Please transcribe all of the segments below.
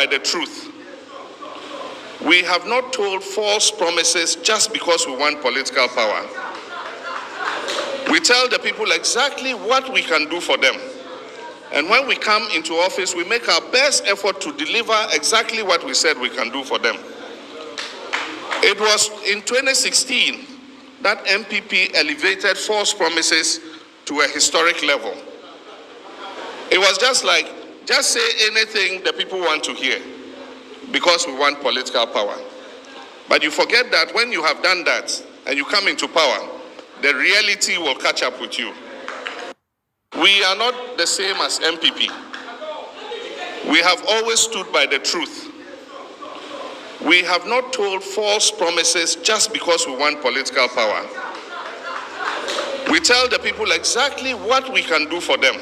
by the truth. We have not told false promises just because we want political power. We tell the people exactly what we can do for them. And when we come into office, we make our best effort to deliver exactly what we said we can do for them. It was in 2016 that MPP elevated false promises to a historic level. It was just say anything the people want to hear because we want political power. But you forget that when you have done that and you come into power, the reality will catch up with you. We are not the same as MPP. We have always stood by the truth. We have not told false promises just because we want political power. We tell the people exactly what we can do for them.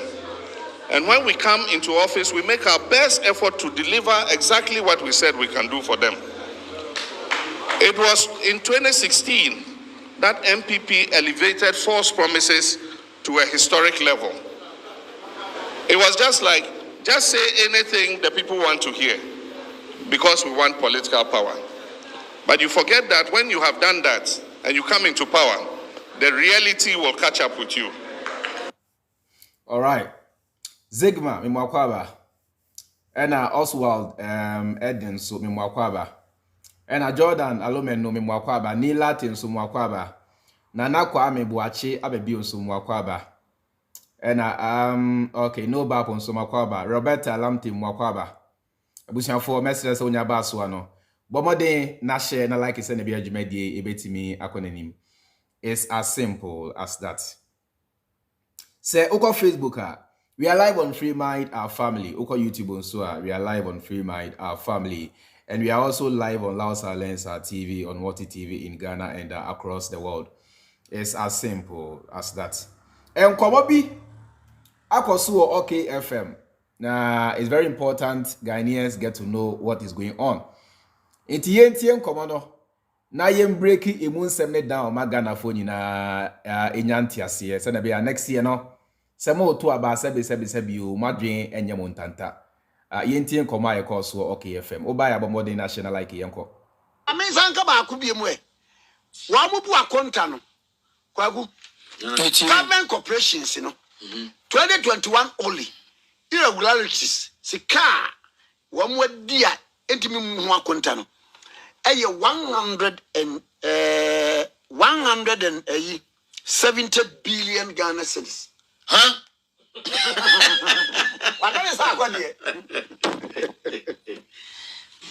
And when we come into office, we make our best effort to deliver exactly what we said we can do for them. It was in 2016 that MPP elevated false promises to a historic level. It was just say anything the people want to hear because we want political power. But you forget that when you have done that and you come into power, the reality will catch up with you. All right. Zigma, Mimwakwaba. And Oswald Eden, so Mimwakwaba. And Jordan Alomeno, Mimwakwaba. Ni Latin, so Mwakwaba. Nana Kwame Buachi, Abebi, so Mwakwaba. And okay, no bapon, so Mwakwaba. Roberta Lamti, Mwakwaba. Abusian for messages on your baswano. Bomode, Nashe, na like it's an Ebiajimedi, Ebetimi, Akonenim. It's as simple as that. Say, Oko Facebook, we are live on Freemind, our family. Oko YouTube on Sua, we are live on Freemind, our family. And we are also live on Lao Silence, our TV, on Wati TV in Ghana and across the world. It's as simple as that. And Kwabobi, Akosuo OK FM. Now, it's very important Ghanaians get to know what is going on. In TNTN Commando, na yem breaki imun semne down ma Ghana phone na enyanti ase. So na be next year no. Semo to aba sebi o madwen enye montanta. Yentien koma e call so OK FM. Oba ya bomodern national like yenko. Amezanka ba akubiemu e. Wa mu bu akonta no. Kwagu. Government corporations no. 2021 only. Irregularities. Sika wa mu dia entimi mu akonta no. Eye 170 billion Ghana cedis. Huh? What is that?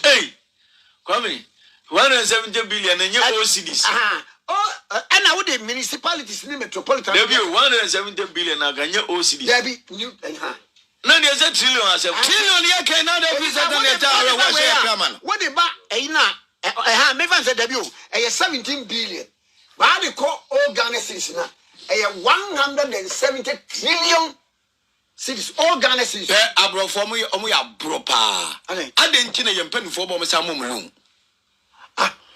Hey, Kwame, 170 billion and your cedis. Oh, and I would the municipalities in the metropolitan. There be 170 billion again your OCD. There be new no, there's a trillion. I said, trillion, you cannot have this. What about a maybe said debut a 17 billion. But they call all Ghana cities now. A 170 trillion cities, all Ghana cities. Abro for me, we are bropa. I didn't know you pen for Bomasa.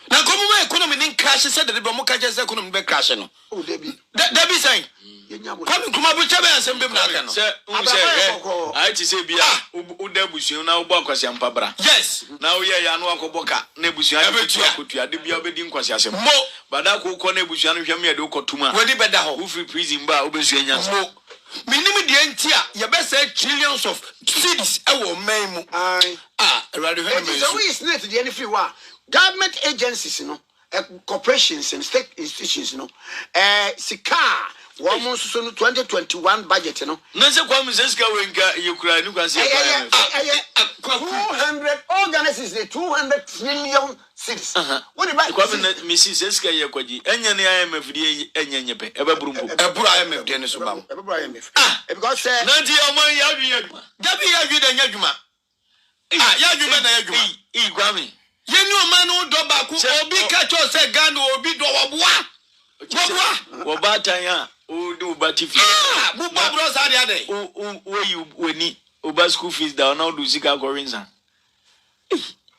Now, come on, economy in cash said that the Bomoka just couldn't be crashing. Oh, Debbie saying, come up with Chabas and Bimnakan. I to say, Udebushi, now Bocas and Pabra. Yes, now we are Yanwako Boca, Nebusia, the Biabedin Quasias. Mo, but I could call Nebusian Yamia Dokotuma. What did better who free prison by Obesian? Minimum the entire, your best said trillions of cities. I will maim. Rather, so is not the any free war. Government agencies, you know, corporations and state institutions, you know, Sika, 2021 budget, you know. Nancy Kwame going Ukraine, you can say 200 organizations, the 200 trillion cities. What about Mrs. Eska Yakoji, and IMF, and Yanyape, ever IMF, Dennis Obama, because Nanti Amaya, Gabi Yaguma, Yaguma, Grammy. You know, man who do back who be catch us a gun or be do what? Bataya, who do batify. Buba bros are the other. Where you need Uba school fees down now do Sika Corinza.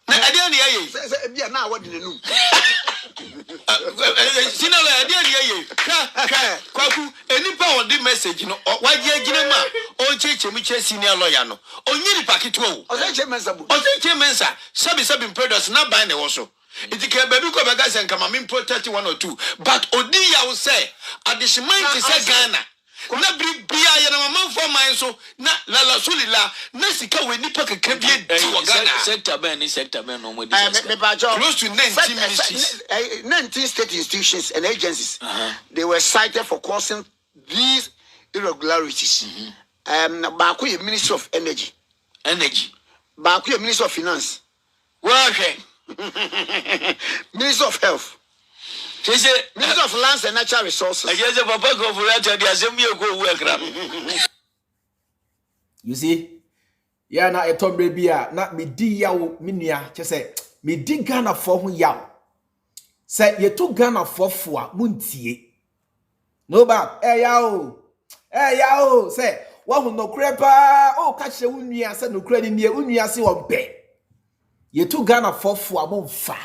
Ade ne aye. Say bia na what the num. Sinalo ade ne aye. Kwaku enipa on the message no waje agina ma o cheche mi che senior lawyer no. Onyiri paketo o. O say chemensa bu. O say chemensa. Sabi product na buy ne wo so. It can be because guys and come in protect 1 or 2. But Odi ya will say addition mind to say Ghana. Na bia ya na mama for mine so na la solila na sika we nipa kekra bi Ghana. Sector ben no more close to 19 ministries. 19 state institutions and agencies. They were cited for causing these irregularities. Baku ye Ministry of Energy. Baku ye Ministry of Finance. Minister of Health. Minister of Lands and Natural Resources. You see, yeah, na eto baby na me di yawo minua che say me di Ghana for ho yawo. Say ye to Ghana for a muntie. No ba yawo say wa hu no krepa o ka che unua say no kra ni unua se wonpe. Ye to Ghana for a monfa.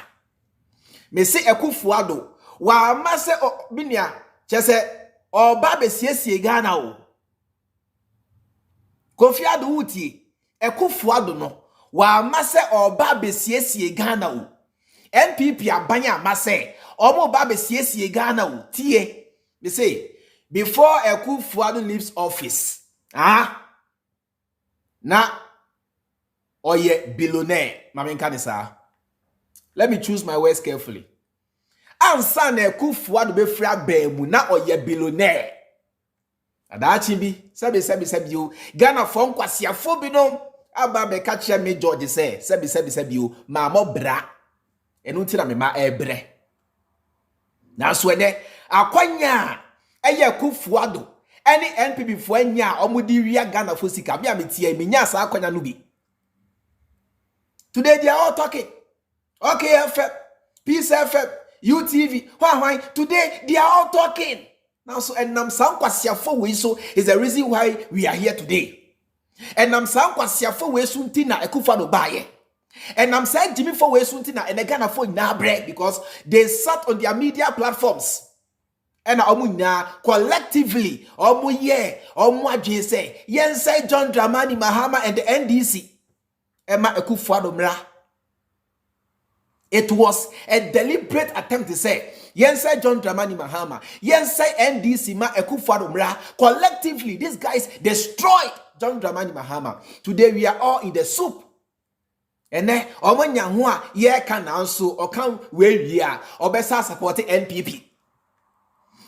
Me say Akufo Addo wa ma se binia che say oba be siesie Ghana o. Kofi Addo wutie Akufo Addo no wa ma se oba be siesie Ghana o. NPP abanya ma se omo ba be siesie Ghana o. Tie me say before Akufo Addo leaves office na oye billionaire mama nkanisa. Let me choose my words carefully. Ansa na Akufo Addo be free abemu na oye billionaire. Adachi bi sebi o Ghana for nkwasiafo bi no aba be ka chia me George say sebi o ma mo bra enu nti na me ma ebre na so ene akwanya eye Akufo Addo any NPP fo anya omudi wia Ghana for Sika me ametia me nya sa akwanya no bi. Today they are all talking. Okay, FM, Peace FM, UTV. Why? Today they are all talking. Now, so and nam sam kwasiafo we so is the reason why we are here today. And nam sam kwasiafo we so ntina Akufo Addo baye. And nam say Jimmy for we so ntina and Ghana for na break because they sat on their media platforms. And omunya collectively omu adwen say yen say John Dramani Mahama and the NDC. Emma Akufo Addo mra. It was a deliberate attempt to say, yen say John Dramani Mahama, yen say NDC ma Akufo Addo mra. Collectively, these guys destroyed John Dramani Mahama. Today we are all in the soup. And then omanya ho a ye kan anso o kan we a obesa support NPP.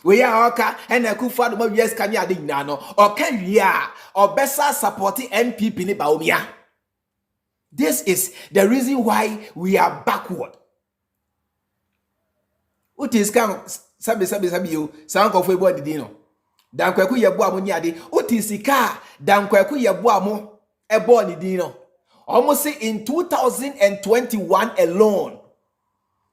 We are oka and Akufo Addo ma yes kan ya de nyina no o kan wi a obesa support NPP ni Bawumia. This is the reason why we are backward. What is come sabi you sound of we body dino. Dan Kwaku Yeboah mo ni ade. What is Sika Dan Kwaku Yeboah mo e born dino. Almost say in 2021 alone.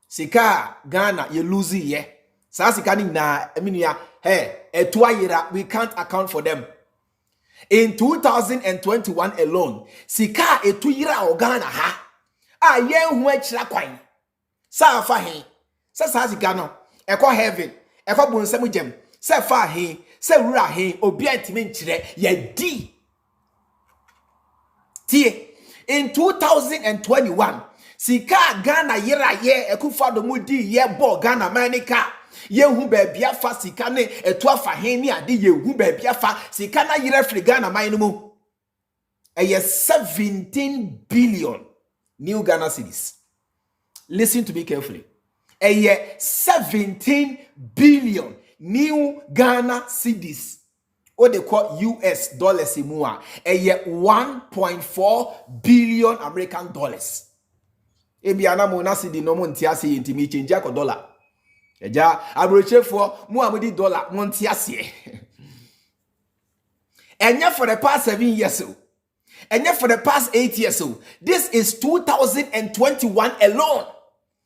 Sika Ghana you lose ye. Sa Sika ni na eminia etuayira we can't account for them. In 2021 alone, Sika etuyira Ghana ha. Yen hu akira kwan. Sa fa he. Sa Sika no. Eko heaven. Eko bonsam gem. Sa fa he. Sa wura he. Obi antime nkire. Ye di. Tie. In 2021, Sika Ghana yira ye Akufo Addo mudi ye bo Ghana manika. Ye hu baabia fa Sika ne etu afa he ni ade ye hu baabia fa Sika na yire fri Ghana man no mu. Eye 17 billion new Ghana cedis. Listen to me carefully. Eye 17 billion new Ghana cedis. What they call US dollars imua. Eye 1.4 billion American dollars. Ebi anamo na cedi no mo ntiase yintimi change akọ dollar. Eja abrochefo mu amudi dollar mo ntiase. Enya for the past 7 years so. Enya for the past 8 years so. This is 2021 alone.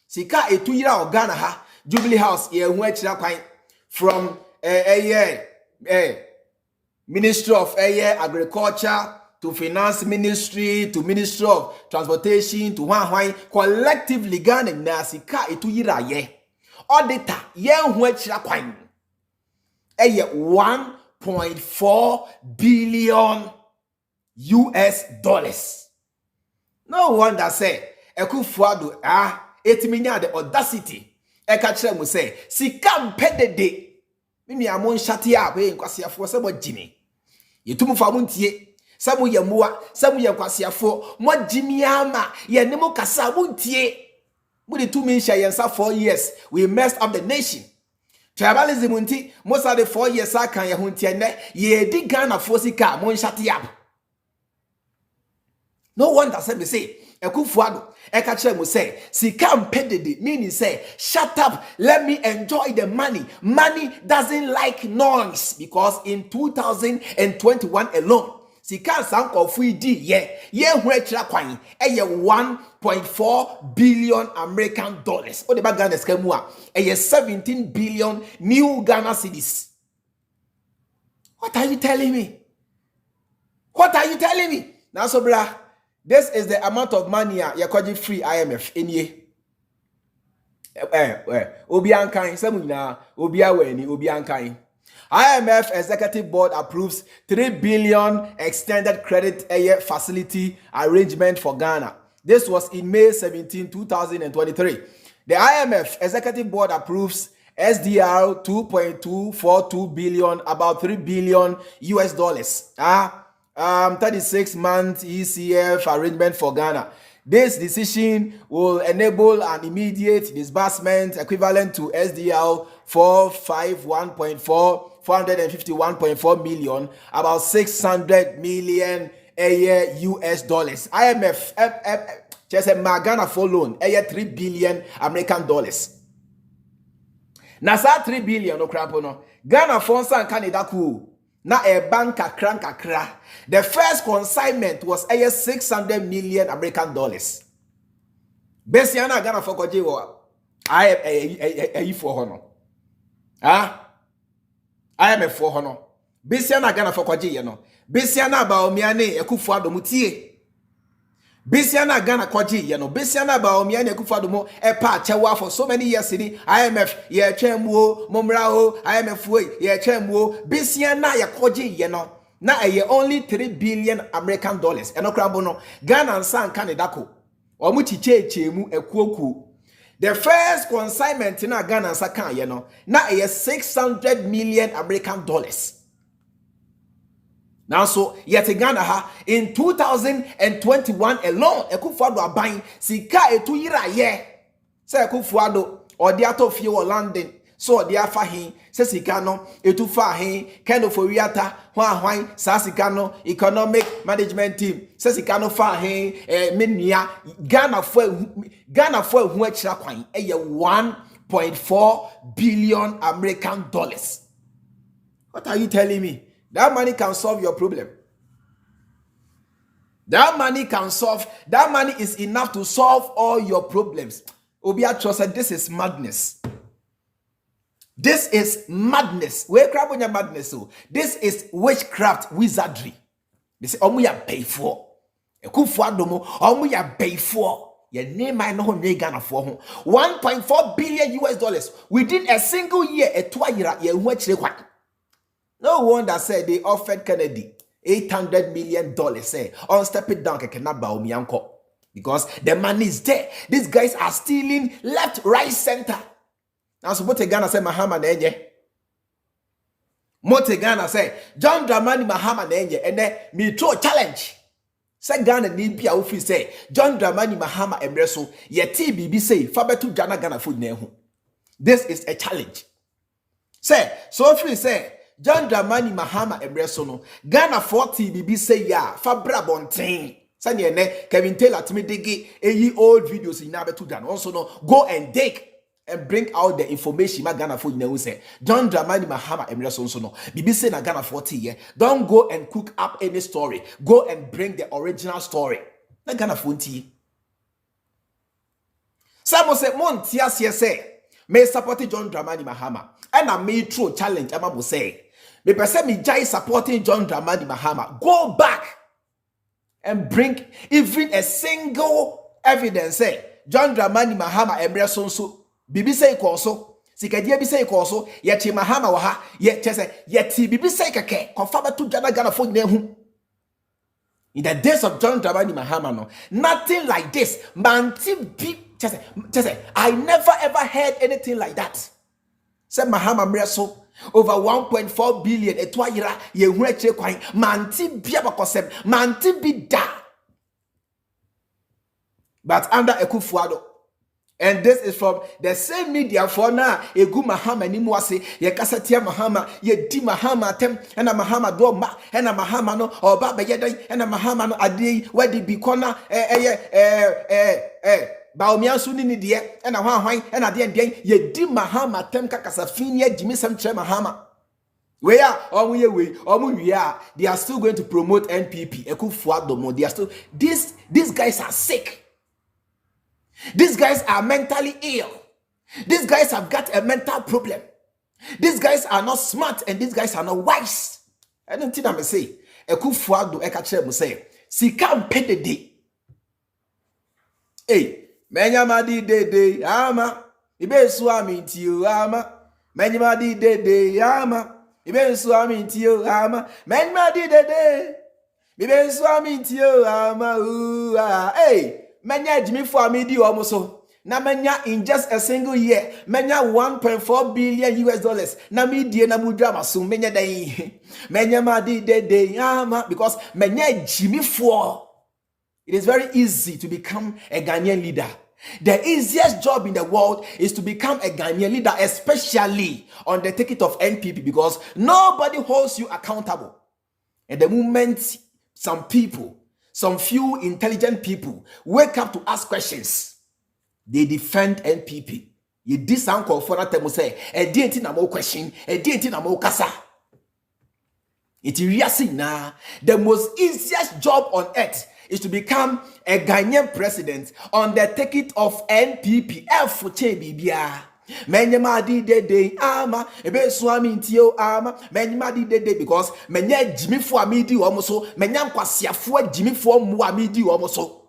Sika etuyira Ghana ha Jubilee House ye hu akira kwan from Ministry of Agriculture to finance ministry, to ministry of transportation, to one collectively Ghana na sika etu yira ye. Auditor yen hu achira kwan. Eye 1.4 billion US dollars. No wonder say Akufo Addo etiminya the audacity e ka kire mu say sika mpedede mini amon shate a we nkwasiafo se bo gini yetumu fa mu ntie samu ye muwa samu ye nkwasiafo mo gini ama ye ne mo kasa mu ntie mu de tumi hya yensa 4 years we messed up the nation. Tribalism nti mo sa de 4 years aka ye ho ntie ne ye di Ghana fo sika mo shate up. No wonder say me say Akufo Addo eka kire mu say sika mpedede meaning say shut up, let me enjoy the money. Money doesn't like noise, because in 2021 alone sika sankofu di ye hu akira kwan eye 1.4 billion American dollars. O de ba Ghana ska mu a eye 17 billion new Ghana cedis. What are you telling me? What are you telling me? Now so bra, this is the amount of money you call free IMF in ye. Obi ankan samu na obi aweni obi ankan. IMF Executive Board approves 3 billion extended credit facility arrangement for Ghana. This was in May 17, 2023. The IMF Executive Board approves SDR 2.242 billion, about 3 billion US dollars. 36-month ECF arrangement for Ghana. This decision will enable an immediate disbursement equivalent to SDL 451.4 million, about 600 million a year US dollars. IMF just a Ghana for loan a year 3 billion American dollars. Nasa 3 billion no crap no. Ghana for san Canada cool. Na a bank kakra. The first consignment was a 600 million American dollars. Besiana Ghana for Kojiwa. I for honor. I am a for honor. Besiana Ghana for Koji, no. Besiana Bawumia Akufo Addo mutie. Besiana Ghana Koji, you know. Besiana Bawumia Akufo Addo a chewa for so many years in IMF, ye chemwo, Momrao, IMF way, ye chemwo, Besiana ya Koji, you know. Na a only 3 billion American dollars. Eno krabono, Ghana and San Canadako. Omuchi chemu ekwoku. The first consignment in Ghana and Sakan, you know. Na a 600 million American dollars. Now, so yet Ghana in 2021 alone, Akufo Addo buying Sika etu yira ye. Say Akufo Addo or the ato fie or London. So the afa hin say Sika no etu fa hin kind of wiata hwan sa Sika no economic management team. Say Sika no fa hin menia Ghana for hu akira kwan eye 1.4 billion American dollars. What are you telling me? That money can solve your problem. That money is enough to solve all your problems. Obiatro said this is madness. This is madness. Where crab on your madness? So this is witchcraft wizardry. They say, "Omu ya pay for." Akufo Addo mo, "Omu ya pay for." Your name I know Ghana for 1.4 billion US dollars within a single year. No wonder said they offered Kennedy $800 million. Say, on step it down, because the money is there. These guys are stealing left, right, center. Now, so what Ghana say Mahama Nenye? Mote Ghana say John Dramani Mahama Nenye, and then me throw challenge. Say Ghana need be a say John Dramani Mahama Emreso, ye TBB say Fabetu Ghana food nehu. This is a challenge. Say, so free say. John Dramani Mahama Emresono Ghana 40 BB say ya Fabra Bontain. Sanya ne Kevin Taylor to me dig old videos in Nabetu Dan. Also no go and dig and bring out the information ma Ghana for you say John Dramani Mahama Emresono no BB say na Ghana 40 yeah. Don't go and cook up any story. Go and bring the original story. Na Ghana 40. Some say Montia say may support John Dramani Mahama and I made true challenge Amabu say. Me person me jai supporting John Dramani Mahama. Go back and bring even a single evidence. Say John Dramani Mahama Emre Sonso Bibi say koso. Sikadia bi say koso. Yeti Mahama waha. Yeti Bibi say kake. Confirm to Jana Gana for nehu. In the days of John Dramani Mahama, no, nothing like this. I never ever heard anything like that. Said Mahama Mreso over 1.4 billion. Etwayira ye hueche kwai. Manti bia bakosem. Manti bida. But under Akufo Addo. And this is from the same media for now. Egu Mahama ni mwase. Ye kasatia Mahama. Ye di Mahama tem. Ena Mahama do ma. Ena Mahama no. Oba beyedai. Ena Mahama no adei. Wedi bikona. Bawumia suni ni die. Ena hwan. Ena die. Ye di Mahama tem kakasafini ye jimi sem tre Mahama. Where they are still going to promote NPP. Akufo Addo mo. They are still. These guys are sick. These guys are mentally ill. These guys have got a mental problem. These guys are not smart and these guys are not wise. I don't think I'm say. Akufo Addo ekache mo say. Sika Dede. Hey, menyamadi Dede ama. Ibe suami ntio ama. Menyamadi Dede ama. Ibe suami ntio ama. Menyamadi Dede. Ibe suami ntio ama. Hey. Menya Jimmy for me di almost na menya in just a single year menya 1.4 billion US dollars na me die na mudra so menya dai menya ma di Dede ama because menya Jimmy for. It is very easy to become a Ghanaian leader. The easiest job in the world is to become a Ghanaian leader, especially on the ticket of NPP, because nobody holds you accountable. And the moment some few intelligent people wake up to ask questions, they defend NPP. You this uncle for that time say, "A didn't na more question, a didn't na more kasa." It is now the most easiest job on earth is to become a Ghanaian president on the ticket of NPP. Menyama di Dede ama ebe suami ntio ama menyama di Dede because menya Jimmy for amidi omoso menya nkwasiafo Jimmy for mu amidi omoso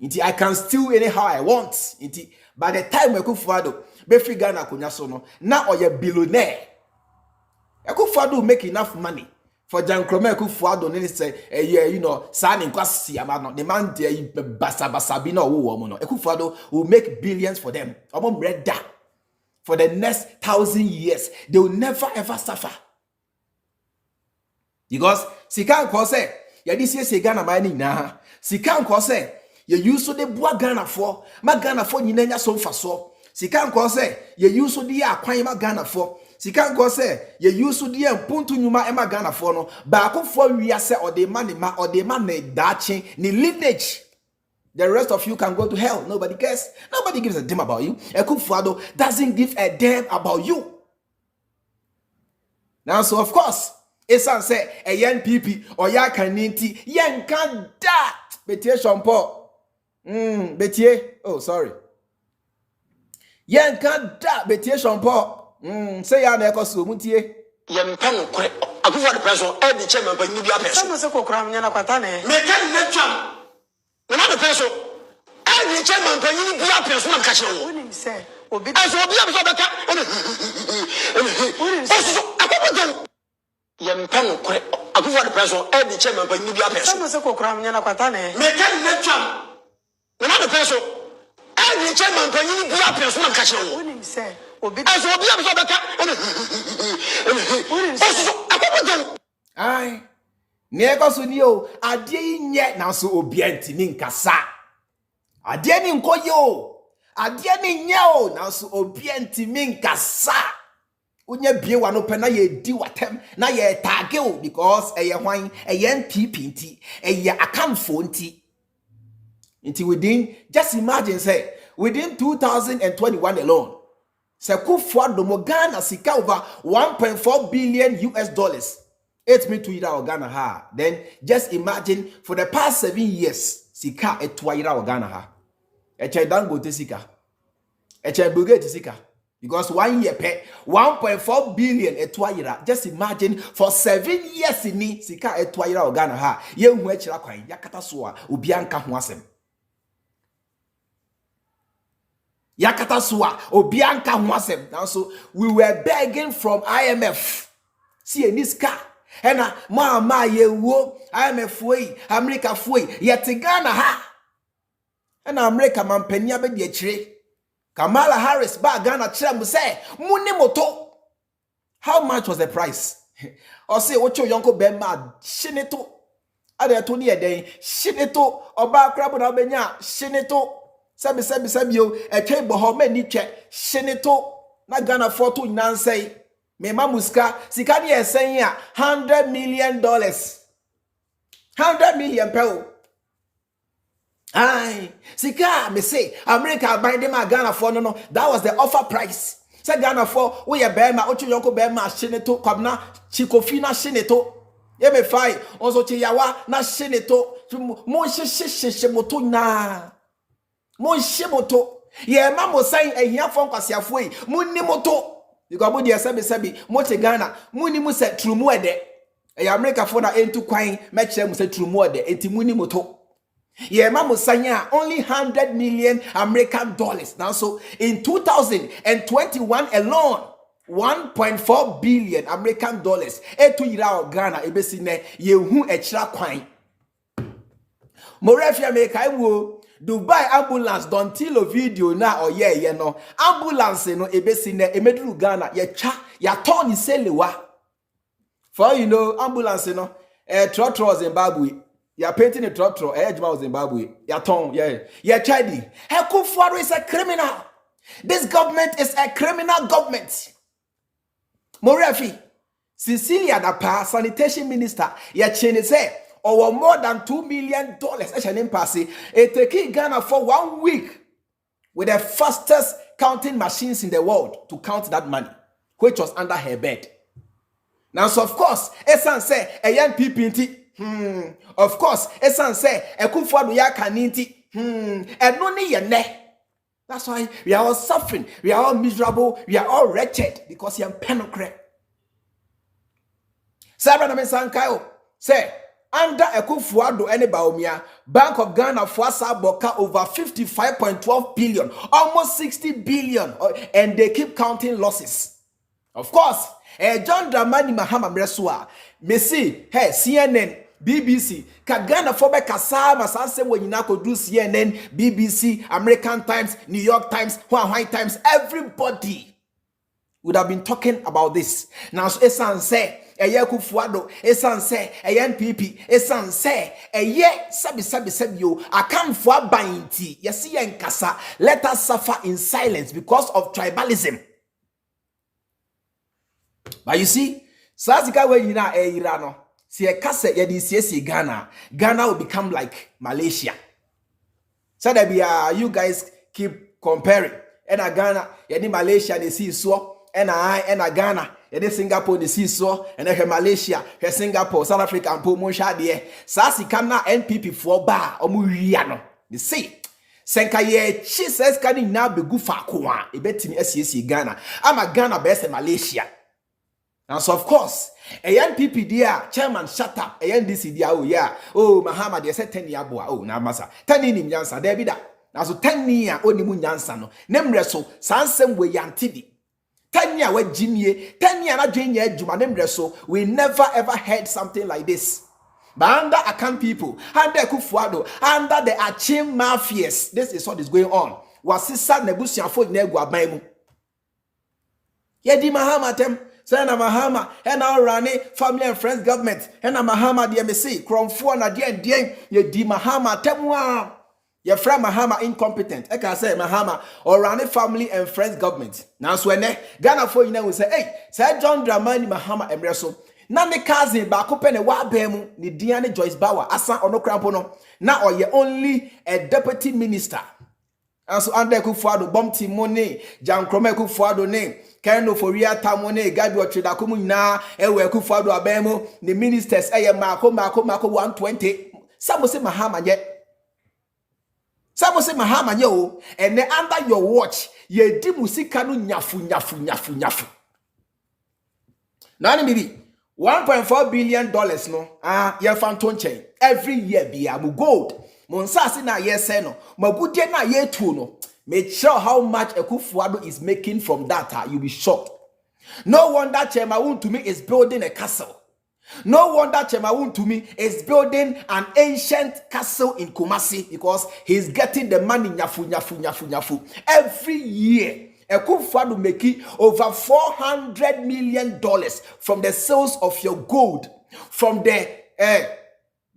nti I can steal anyhow I want nti by the time Akufo Addo be free Ghana konya so no na oye billionaire. Akufo Addo make enough money for Dankwa Akufo Addo ne say you know sani nkwasi ama no the man dey basa bi na wo no Akufo Addo will make billions for them omo breda. For the next 1,000 years, they will never ever suffer. Because Sika say, ya this year Ghana mining na. Sika say, you use to the boa Ghana for, ma Ghana for ni nenya so faso. Sika say, you use to the akwan ma Ghana for. Sika say, you use to the puntu nyuma ema Ghana for no. Ba Akufo wiase or the man ne dachi ni lineage. The rest of you can go to hell. Nobody cares. Nobody gives a damn about you. Akufo Addo doesn't give a damn about you. Now, so of course, Esan say a young people or ya kaniti yen can da betie shampo. Betie. Oh, sorry. Yen can da betie shampo. Say ya neko so mutie. Yen pen kure. Akufo Addo person e di chairman pa ni bia person. Sama se kokra mnya na kwata ne. Me kan na twam. Una the person, I need chairman when you be up as one catch. Wouldn't say, Obi. As will be able to back. Young pen, Akufo the person, I need chairman when you be up as Sama se kokra mnya na kwata ne. Me can let jump. Another person, I need chairman when you be up as one catch. Wouldn't say, Obi. As will be able to back. Aye. Nego so ni o ade nye na so obianti ni nkasa ade ni nkoyo ade ni nye o na so obianti mi nkasa unya bie wa no pe na ye di watem na ye tage o because eye hwan eye NPP nti eye akamfo nti within just imagine say within 2021 alone say Akufo Addo mo Ghana sika over 1.4 billion US dollars. 8 me to ira Ghana ha. Then just imagine for the past 7 years, Sika etwa ira Ghana ha. Eche Dangote Sika. Eche Bugatti Sika. Because 1 year pay 1.4 billion etwaira. Just imagine for 7 years in Sika etwaira Ghana ha. Ye hu echira kwan yakata so a obi anka ho asem. Yakata so a obi anka ho asem. Now so we were begging from IMF. See a niska. Ena ma ye wo IMF way America way yet Ghana ha. Ena America man penya be de chire. Kamala Harris ba Ghana chere say muni moto. How much was the price? Or say ocho yonko be mad shineto. Ade to ni eden shineto oba krabo na benya shineto. Sebi yo etwe boho me ni twe shineto na Ghana for to nansay. Me mamuska sika ni esen ya $100 million. 100 million pew. Aye, Sika, me say, America buying them a Ghana for no. That was the offer price. Say Ghana for we a bema, ocho yonko bema shineto, kabna chikofi na shineto. Ye me fai, onzo chiyawa na shineto. Mon moto na. Mon moto. Ye mamo say e hiya fon kwasi afwe. Muni moto. You go bodi sebi moche Ghana. Muni mu se trumu ede. E America for na entu kwan me kire mu se trumu ede. Enti muni moto. Yeah, Mamusanya, only $100 million American dollars. Now, so in 2021 alone, 1.4 billion American dollars. Etu yira Ghana ebesine yehu echira kwan. Morefia make I wo Dubai ambulance don't tell a video na or yeah no ambulance no ebesine emeduru Ghana ye cha ya turn iselewa. For you know ambulance no trotro Zimbabwe. You're painting a trotro, Edgema Zimbabwe. Yaton, yeah, Chadi. Akufo Addo is a criminal. This government is a criminal government. Morefi, Cecilia Dapa, sanitation minister, Yachene say, over more than $2 million. It took Ghana for 1 week with the fastest counting machines in the world to count that money, which was under her bed. Now, so of course, Esan say, a young people. Of course, Esan say, Akufo Addo ya kaninti. And no ni ne. That's why we are all suffering, we are all miserable, we are all wretched because you are penocre. Sabra na mensankayo say under Akufo Addo ene Bawumia, Bank of Ghana for boka over 55.12 billion, almost 60 billion, and they keep counting losses. Of course, John Dramani Mahama Mresua, Messi, hey, CNN, BBC, Kagana Fobe Kasama, Sanse when you now could do CNN, BBC, American Times, New York Times, White Times, everybody would have been talking about this. Now, Esan say, Akufo Addo, Esan say, NPP, Esan say, sabi yo, I come for bainti, yesi en kasa, let us suffer in silence because of tribalism. But you see, Sazika when you na Irano, see a cassette yedi Ghana will become like Malaysia. So that be you guys keep comparing. And a Ghana, yedi Malaysia they see so, and a Ghana, yedi Singapore they see so, and then Malaysia, her Singapore, South Africa, and Pomosha there. Sazika na NPP for bar or Muriano. They say. Senka ye she says kani na be gufa kwa ebetimi SCC Ghana. I'm a Ghana best Malaysia. And so of course, a NPP dear chairman shut up, a NDC dear oh yeah, oh Mahama they said 10 year boy, oh na masa 10 in Yansa, there be that. Now so 10 year only moon Yansa no, nemreso, sansem we yantidi. 10 year we Jimmy, 10 year na Jane Juma nemreso, we never ever heard something like this. But under account people, under Akufo Addo, under the Achim mafias, this is what is going on. Wasisa nebusia fo negwa baimu. Yedi Mahama tem. Sena Mahama, and our Rani, family and friends government, and a Mahama DMC, Cromfo na dien, ye di Mahama, temwa, ye from Mahama incompetent. I can say Mahama or Rani family and friends government. Now, so when Ghana for you know, we say, hey, say John Dramani Mahama Emreso. Na me cousin ba kopene wa bemu ni Diane Joyce Bauer asa ono krampono na oye only a deputy minister. And so under Akufo Addo bomb team money, Jan Krome Akufo Addo name. Keno for real time money, Gabi or Chidakumu na, ewe Akufo Addo abemo, the ministers, Mako 120. Some will say Mahama yet. Some say Mahama yo, and then under your watch, ye di musika no nyafu. Now maybe $1.4 billion no ye phantom chain every year be am gold. Monsasi na ye say no, magudie na ye tu no. Make sure how much Akufo Addo is making from that. You'll be shocked. No wonder Chema to me is building a castle. No wonder Chema to me is building an ancient castle in Kumasi because he's getting the money nyafu. Every year, Akufo Addo making over $400 million from the sales of your gold, from the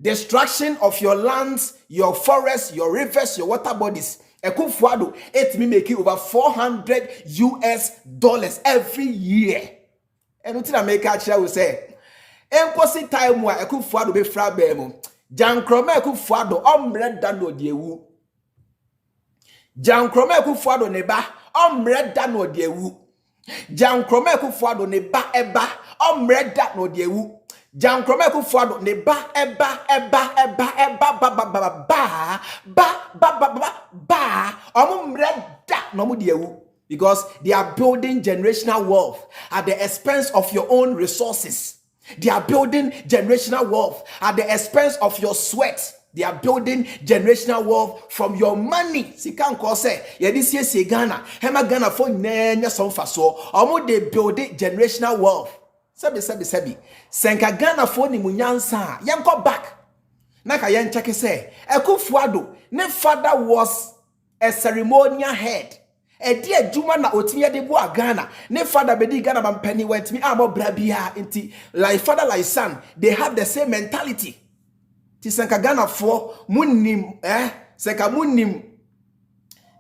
destruction of your lands, your forests, your rivers, your water bodies. Akufo Addo, it me making over $400 every year. And until I make a will say, Emposi time wa Akufo Addo be fra bemo. Jankrome Akufo Addo omre dano diewu. Jankrome Akufo Addo neba omre dano diewu. Jankrome Akufo Addo neba eba omre dano diewu. Jankrome Akufo Addo neba eba no mu diewu. Because they are building generational wealth at the expense of your own resources. They are building generational wealth at the expense of your sweat. They are building generational wealth from your money. Sika nko say, ye this year say Ghana, hema Ghana for nenya some faso. Omo they building generational wealth. Sebi. Senka Ghana for ni munyansa. Yanko back. Naka yen check say, Akufo Addo, ne father was a ceremonial head. A dear Juma na otiye de boa Ghana. Ne father bedi Ghana mampeni went me amo brabia inti like father like son. They have the same mentality. Ti senka Ghana for munim senka munim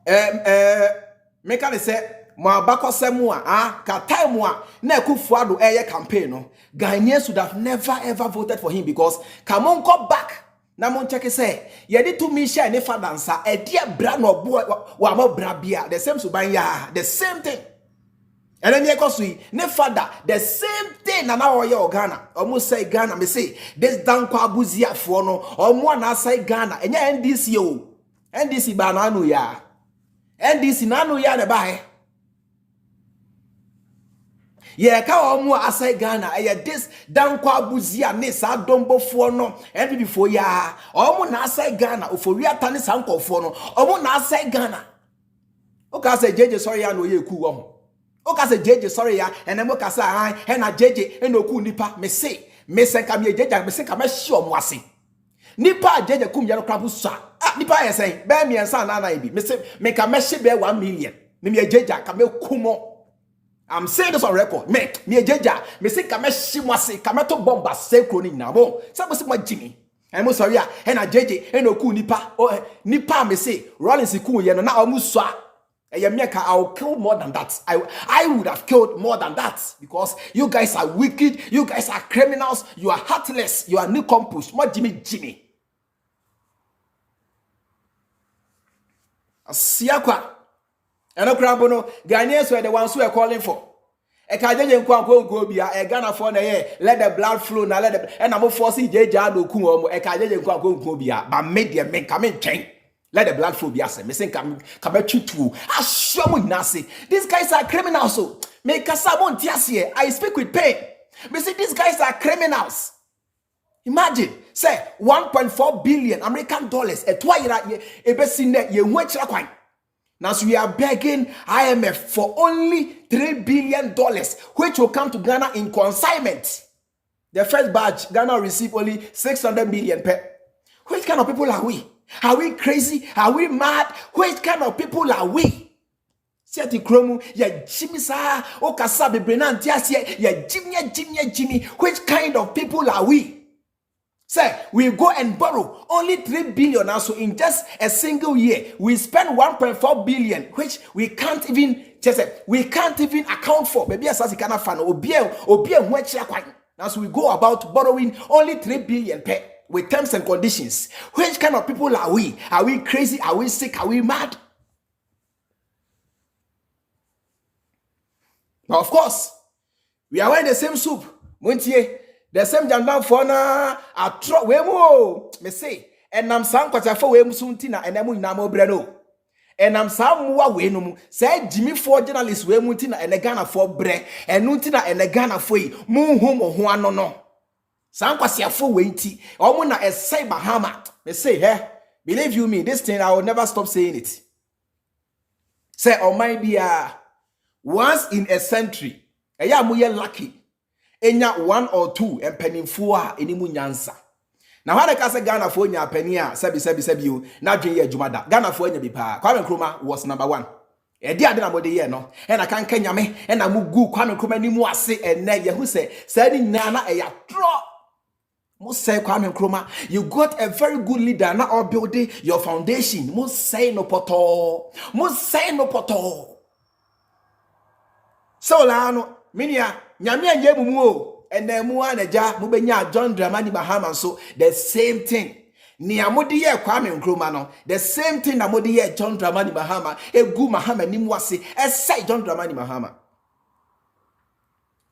meka ne se mo abako semua ka time wa na Akufo Addo campaign no. Ghanaians would have never ever voted for him because come on go back. Na mon check say ye di to me share ne fadansa e dia bra no boy wa mo bra bia the same suban ya the same thing and then ye kosui ne father the same thing na na oye Ghana almost say Ghana me say this Dankwa abuzia fo no omo na say Ghana enya NDC o NDC ba na anu ya NDC na anu ya ne ba ye ka omo asai Ghana this Dankwa abuzia ne sa dombo fo no NPP fo ya omo na asai Ghana ofori atane sankofo no omo na asai Ghana o ka say jeje sorry ya no ye ku wo o ka say jeje sorry ya enemo ka say he na jeje enoku nipa me say me senka me jeje me senka me hye omo ase nipa jeje kum ya no krabu sa nipa ye say be me ensa na na ibi me say me ka me hye be 1 million me jeje ka me kumo. I'm saying this on record. Me jeja. Me say kame shimwase kame to bomba say cronies na bon. Sabo se mo Jimmy. And mo sorry ya. E na jeje e no ku nipa. Nipa me say Rollins ku ye no na omu so a. E me ka I'll kill more than that. I would have killed more than that because you guys are wicked, you guys are criminals, you are heartless, you are nincompoop. Mo Jimmy. Asiakwa. And no crab no Ghanaians were the ones who are calling for. E ka jeje nkwanko bia e Ghana for na ye let the blood flow na let the and am force jeje ado ku omo e ka jeje nkwanko bia ba media men come in let the blood flow bia say me say come tutu ashomo nyase. These guys are criminals so me kasa mo ntiase I speak with pain. Me say these guys are criminals. Imagine say 1.4 billion American dollars e twa e be sin ye hu akira kwan. Now, so we are begging IMF for only $3 billion, which will come to Ghana in consignment. The first batch, Ghana received only 600 million per. Which kind of people are we? Are we crazy? Are we mad? Which kind of people are we? Siati kromu ya Jimmy sa o kasa bebrena ntiasie ya Jimmy. Which kind of people are we? Say, we go and borrow only 3 billion now. So in just a single year, we spend 1.4 billion, which we can't even account for. Maybe as you cannot find now, so we go about borrowing only 3 billion per with terms and conditions. Which kind of people are we? Are we crazy? Are we sick? Are we mad? Now, of course, we are wearing the same soup. Montier. The same jandam for na atro we mo me say enam san kwatafo we musunti na enemu nyina mo bre no enam san muwa we no mu say Jimmy for journalist we munti na enegana for bre enunti na enegana for yi munhu mo ho ano no san kwasiafo we nti omo na esai Bahama me say believe you me, this thing I will never stop saying it. Say oh my dear, once in a century eya muye lucky enya 1 or 2 empenimfo a enimu nyansa. Na hwa de ka se Ghana fo nya pani a sebi o na dwen ye adwumada Ghana fo nya bi pa Kwame Nkrumah was number 1 e di ade na mode ye no e na kan kanyame e na mugu Kwame Nkrumah ni mu ase enne ye hu se ni nyina na e ya tro mo say Kwame Nkrumah you got a very good leader na all building your foundation mo say no poto so la no minia nyame anye mumu o enemu anaja mo benya John Dramani Mahama so the same thing ni amodi ye Kwame Nkrumah no the same thing na modi ye John Dramani Mahama egu Mahama ni mu ase say John Dramani Mahama.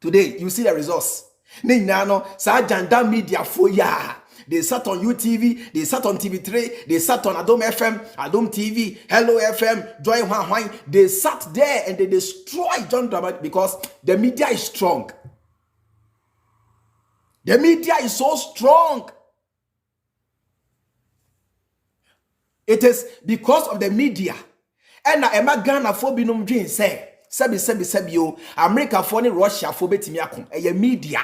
Today you see the results. Ni no sa janda media for ya. They sat on UTV, they sat on TV3, they sat on Adom FM, Adom TV, Hello FM, Joy Hwan. They sat there and they destroyed John Dramani because the media is strong. The media is so strong. It is because of the media. And na ema Ghana for binom dream say, sebi yo, America for ni Russia for betimi akon. Eye media.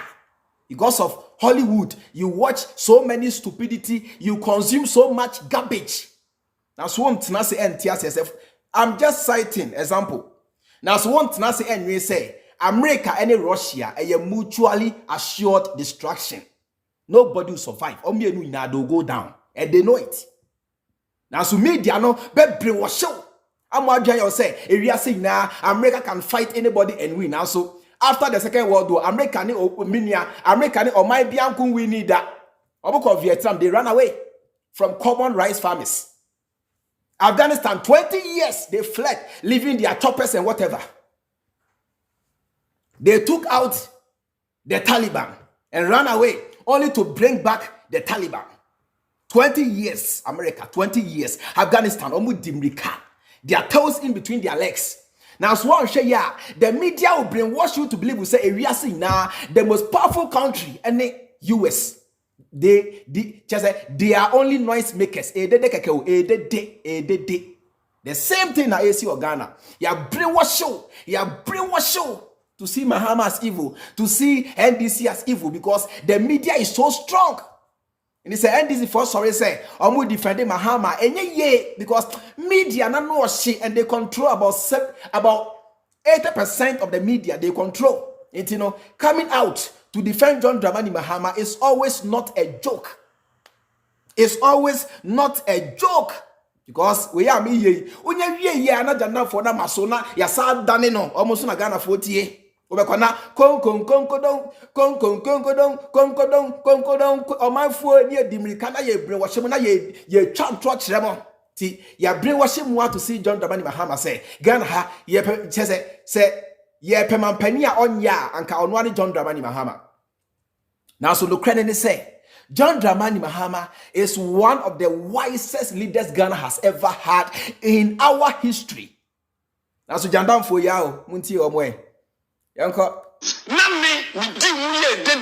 Because of Hollywood, you watch so many stupidity, you consume so much garbage. Now, so one tenase NTSSF. I'm just citing example. Now, so one tenase and say America and Russia a mutually assured destruction. Nobody will survive. Omie nu inado go down, and they know it. Now, so media no be was show. I'm wondering you say area say now America can fight anybody and win. Now, so after the Second World War, America or my biankun we need that. Oboko Vietnam, they ran away from common rice farmers. Afghanistan, 20 years they fled, leaving their choppers and whatever. They took out the Taliban and ran away, only to bring back the Taliban. 20 years, America, 20 years. Afghanistan, almost dimrika. Their toes in between their legs. Now, so yeah, the media will brainwash you to believe we say area now the most powerful country and the US. They are only noise makers. The same thing na AC or Ghana. You brainwash you to see Mahama as evil, to see NDC as evil because the media is so strong. And he said, NDC for sorry say, I'm going to defend Mahama. And yeah, because media na know shit and they control about 80% of the media they control. And you know, coming out to defend John Dramani Mahama is always not a joke. It's always not a joke. Because we are me ye. Unya na jana for na masona ya sa dane no almost na Ghana 40. Obekwana konkodon o man fo ni adimrika na ye brainwash mu na ye twanto kire mo ti ya brainwash mu to see John Dramani Mahama say Ghana ha ye say ye pemampani a onya anka ono ani John Dramani Mahama. Now so no credit say John Dramani Mahama is one of the wisest leaders Ghana has ever had in our history. Now so jandam fo ya o munti omwe yanko nami di muye de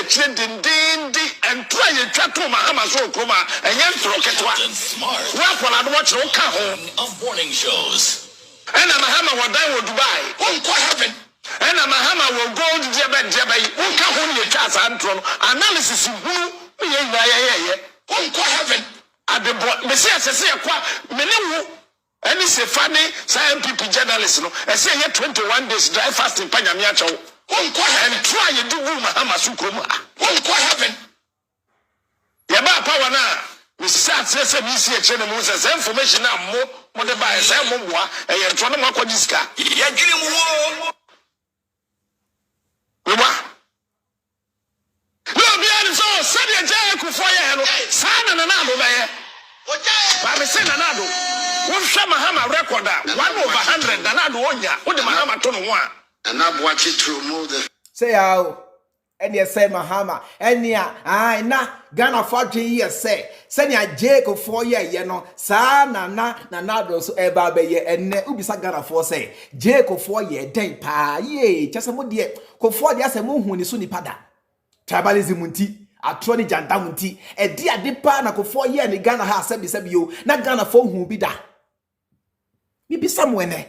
chredindi and try to chat to Mahama so kuma and yan troketwa wa for na watch no ka ho of morning shows and Mahama will die with Dubai won ko heaven and Mahama will go to Jeba won ka ho ni chat antro analysis hu ye won ko heaven at the me say kwa me ne wu any say funny MPP journalist no I say 21 days dry fasting panyame acho won ko and try you do Mahama sukrom won ko heaven ya ba power na we start say me see a chene mo say information na mo de ba say mo moa e ye ntro na mo akodi sika ya dwiri mu wo wa no bi an so said ya jay Akufo ye no sa na do ba ye ba me say na do won hwa Mahama record 1/100 na do onya wo de Mahama to no ho a na boachi to move the say how and you say Mahama, and ya, na Ghana 40 years say, send ya Jacob 4 years, you know, sa na do so eba be ye, and ne ubisa Ghana 4 say, Jacob 4 years, day pa, ye, just a mudie, ko 4 years a moon is suni pada. Tribalism munti, atroni janta munti, e dia dipa na ko 4 years ni Ghana ha sebi yo, na Ghana 4 hu bi da. Mi bisa mwene,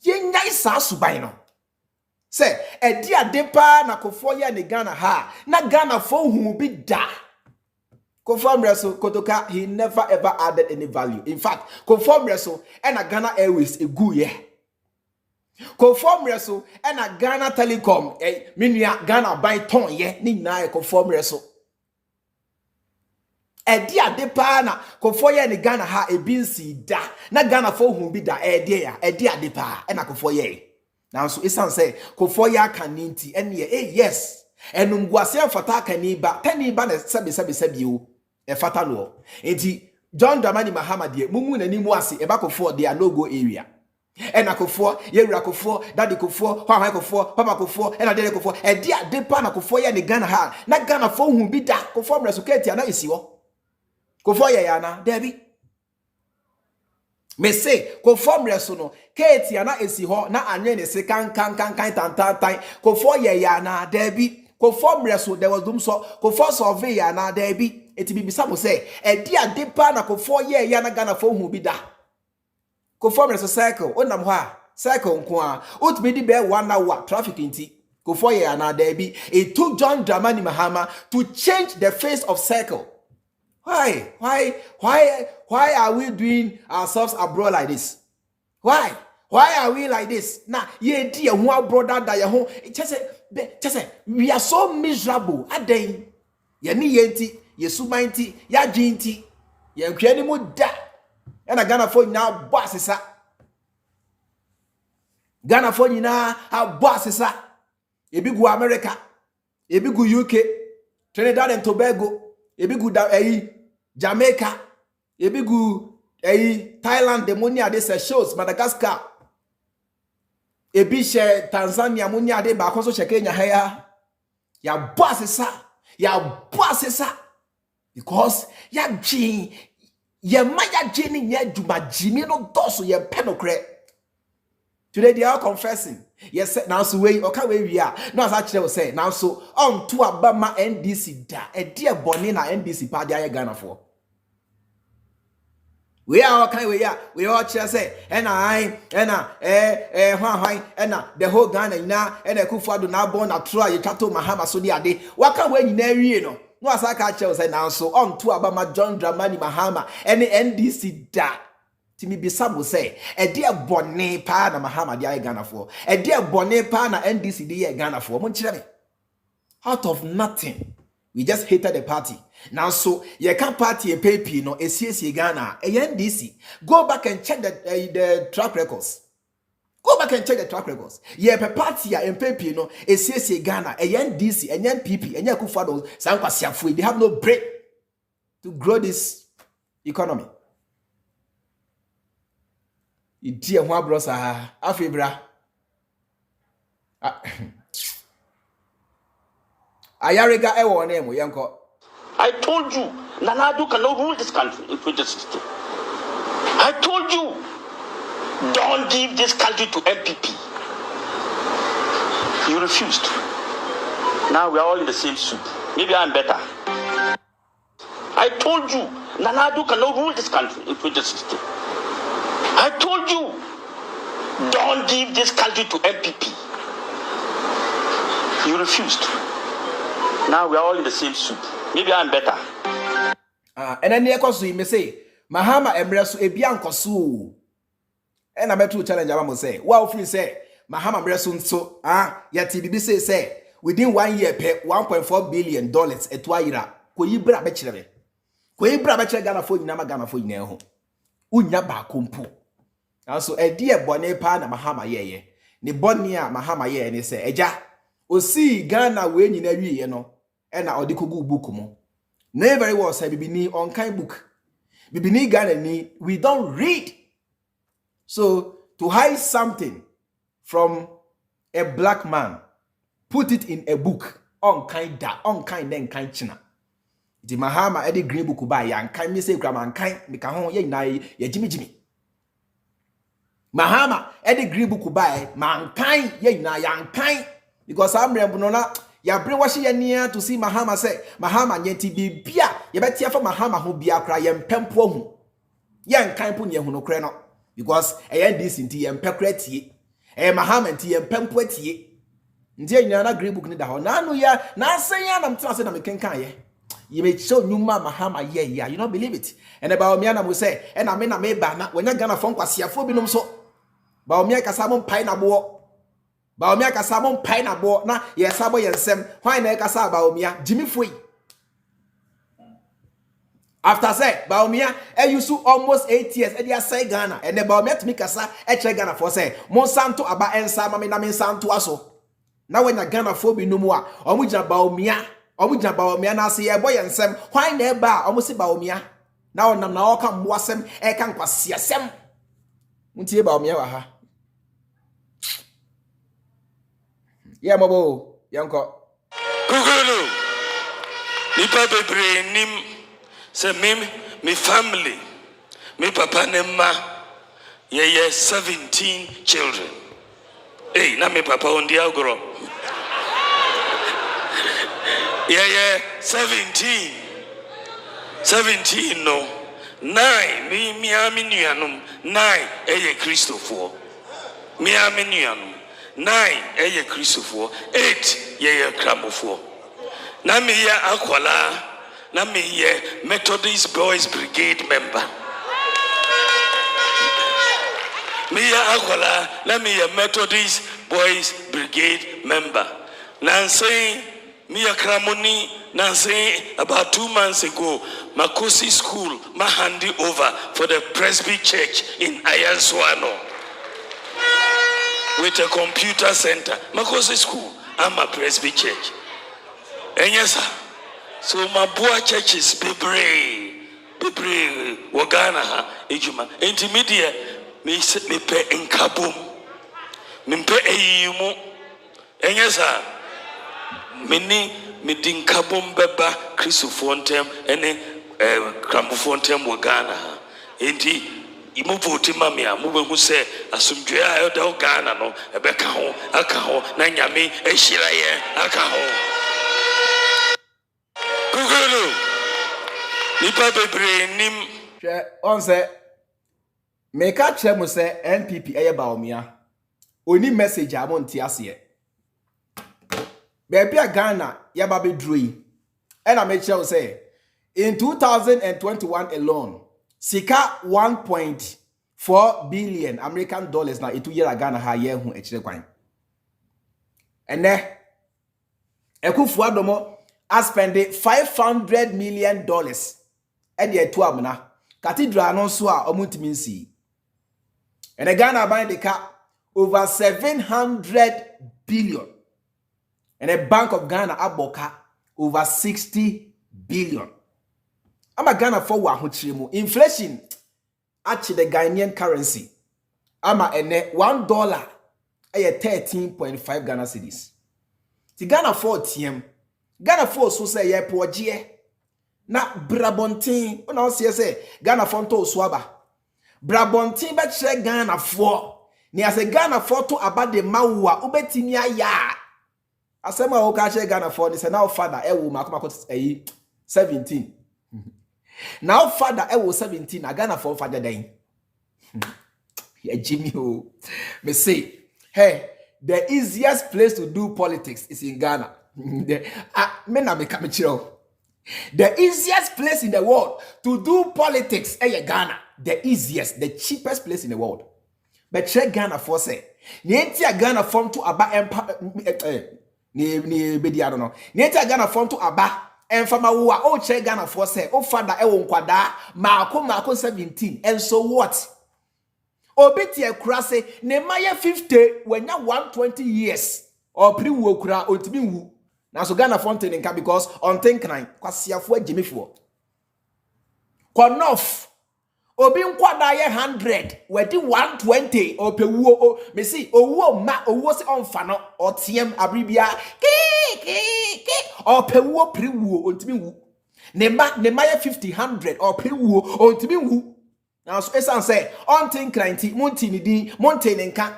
ye nyai sa subai no. Say, a dear depa na kofoya ni Ghana ha, na Ghana for who be da. Conform Reso Kotoka, he never ever added any value. In fact, conform Reso and a Ghana Airways a good year. Conform Reso and a Ghana Telecom, a minia Ghana by ton ye, ni na conform Reso. A dear depa na kofoya ni Ghana ha a binsi da, na Ghana for who be da, a dear depa, and a kofoye. Now, so it's say, Kofoya kaninti, and ye, yes, and Umguasia fata kaniba, taniba, sabi you, a fatalo. Enti John Dramani Mahamudu, Mumun and Nimwasi, a back of 4, they are no go area. And Akufo, Yerakufo, Daddy Kufo, Pamako, Pamako, and Adeko, a dear depana Kofoya and the Ghana ha, not Ghana for whom be that, Koform Resuketi, and I see you. Kofoya yana, Debbie. Me say, conform resono, Katie ana esi ho, na anye se kan tan Kofoya yana, Debbie, conform reso, there was doom so, Kofor survey yana, Debbie, it be some say, a dear depa na Kofoya yana Ghana for who be da. Conform reso cycle, onamwa, cycle kwa, ut be the bear 1 hour, traffic in tea. Kofoya yana, Debbie, it took John Dramani Mahama to change the face of cycle. Why are we doing ourselves abroad like this? Why are we like this? Nah, ye dear one brother that your home. Just say, we are so miserable. Aden, ye ni yenti, ye sumainti, ya jinti, ye kweni mu da. And a Ghana for now boss is that. Ghana for you now, our boss is that. Ye big America, ye big UK, Trinidad and Tobago, ye big Jamaica, ye big Thailand, the money are this shows, Madagascar, a bishe Tanzania, Munya de Bakoso Shekenya Haya, ya boss is that, because ya Jin, ya Maya Jenny, ya Juma Jimmy no dosu, ya penocre. Today they are confessing. Yes, now so way, okay, where we are. Now as actually was say, now so on to Abama NDC da, a dear Bonina NDC party I Ghana for. We are okay, we all just say, and the whole Ghana na and a Akufo Addo now born a try you tato Mahama so the ade. What can we in no? No as I catch say now so on to Abama John Dramani Mahama and the NDC da. Timi Bisabu say, a dear bonnet pa na Mahama dia Ghana for. A dear bonnet pa na NDC dia Ghana for. Munchirame. Out of nothing. We just hated the party. Now so you can't party a paper no ACC Ghana a NDC. Go back and check the track records. Go back and check the track records. Yeah, per party a MPP no ACC Ghana a NDC a NPP a Akufo Addo Sankwa. They have no break to grow this economy. Idia hwa brosa afebra ayarega ewo na emu yenko. I told you Nana Addo cannot rule this country in 2016. I told you don't give this country to MPP. You refused. Now we are all in the same soup. Maybe I'm better. I told you Nana Addo cannot rule this country in 2016. I told you, don't give this country to MPP. You refused. Now we are all in the same soup. Maybe I'm better. And then you may say, Mahama embrace ebian kosu. And I met to challenge Abamo say, well, free say, Mahama embrace so, yet TBB say, within 1 year, pay $1.4 billion at Waira. Koyibra Bachelor. Koyibra Bachelor Ghana for Nama Ghana for Neho. Unya ba kumpu. Also a dear bonnet pa na Mahama ye. Ni bonia Mahama ye and say, Eja, o see Ghana when you never ye no, and na odikugu book mo. Never was a bibini on kind book. Bibini Ghana ni, we don't read. So to hide something from a black man, put it in a book. on kind then kind china. The Mahama Eddie Green Book by yan kind me say grammar kind because home ye na ye Jimmy. Mahama Eddie Green Book by mankind ye na yan kind because I'm Rembunona ya bring washi ye near to see Mahama say Mahama yenti bibia ye betia for Mahama who be a cry yem pempo hu yan kind pun ye huno kreno because a this inti yem pekreti Mahama nti yem pempo tie ndiye nyana Green Book ni da ho na no ya na say ya na mtra say na mekenkan ye you may show Numa Mahama yeah you don't believe it and about me and say and I mean I made banner when you're gonna phone kwasiafo binom so Bawumia kasamon pineapple Bawumia kasamon pineapple na yes abo yensem why na kasa Bawumia Jimmy Fui after say Bawumia used to almost 8 years e dia say Ghana and the Bawumia to me kasa e che Ghana for say Monsanto aba ensa mama na Monsanto aso na when Ghana fo bi no mu a omuja Bawumia Omuja Bawumia na se ye boy ensem why na eba omusi Bawumia na onam na oka mboasem e kan kwasiasem muntie Bawumia wa ha ye mobo yanko Kukulu nipa bebre nim se me family me papa ne ma ye 17 children hey na me papa ondi agro yeah 17 no 9 me aminuanum 9 eye Christopher me aminuanum 9 eye Christopher 8 ye Kramofo na me ye akwala na me ye Methodist Boys Brigade member me ye akwala na me ye Methodist Boys Brigade member na say me a Kramoni Nancy about 2 months ago, Makosi School ma handi over for the Presby Church in Ayanswano with a computer center. Makosi School, I'm a Presby Church. And yes, sir. So my boy church is Bebre Wagana Ejuma. Intermediate me pe enkabum. Me pe eyumu. And yes, sir. Mini midin kabom beba Christofontem ene Kramofontem Wagana enti imuvuti mamia mubehu se asumdwe ayo da Ghana no ebeka ho aka ho na nyame ehira ye aka ho Kukulu nipa bebre nim hwe on se meka kire mu se NPP eye Bawumia oni message amonti ase Baby Ghana yaba be drui. And I make sure say in 2021 alone, Sika 1.4 billion American dollars now itu year Ghana ha year hu echire kwan. And then Akufo Addo has spent $500 million at the etu amna cathedral no so a omuntimi nsi. And the Ghana buy the car over 700 billion. And the Bank of Ghana aboka over 60 billion. I'm a Ghana for wahuchirimu. Inflation actually the Ghanaian currency. I'm a $1 at 13.5 Ghana cedis. The Ghana for TM. Ghana for so say ye poje. Na Brabontin. Una say Ghana for to swaba. Brabontin bet share Ghana for. Ni as a Ghana for to about the mawa ubetinia ya. Asema okache Ghana for this now father ewo makoma 17. Now father ewo 17 na Ghana for father then. Yeah Jimmy oh. Me say, hey, the easiest place to do politics is in Ghana. The easiest place in the world to do politics is Ghana. The easiest, the cheapest place in the world. But check Ghana for say. Nientia Ghana form to aba empire ni bedi I don't know. Nientia Ghana form to aba enfama wa o check Ghana for say. O father e won kwada mako 17. And so what? Obiti e kura say ne maye 50 when ya 120 years or pri wo kura otimi wu. Na so Ghana fonten nka because on think nine kwasiafo agimifo. Konof Obi nkwada ye 100, wedi 120 opewuo me see owo ma owo se onfa no otiem abribia ki opewuo priwuo ontimi wu ne ma ye 50 100 opewuo ontimi wu now so esan say ontin kranti monti ni din monti ne nka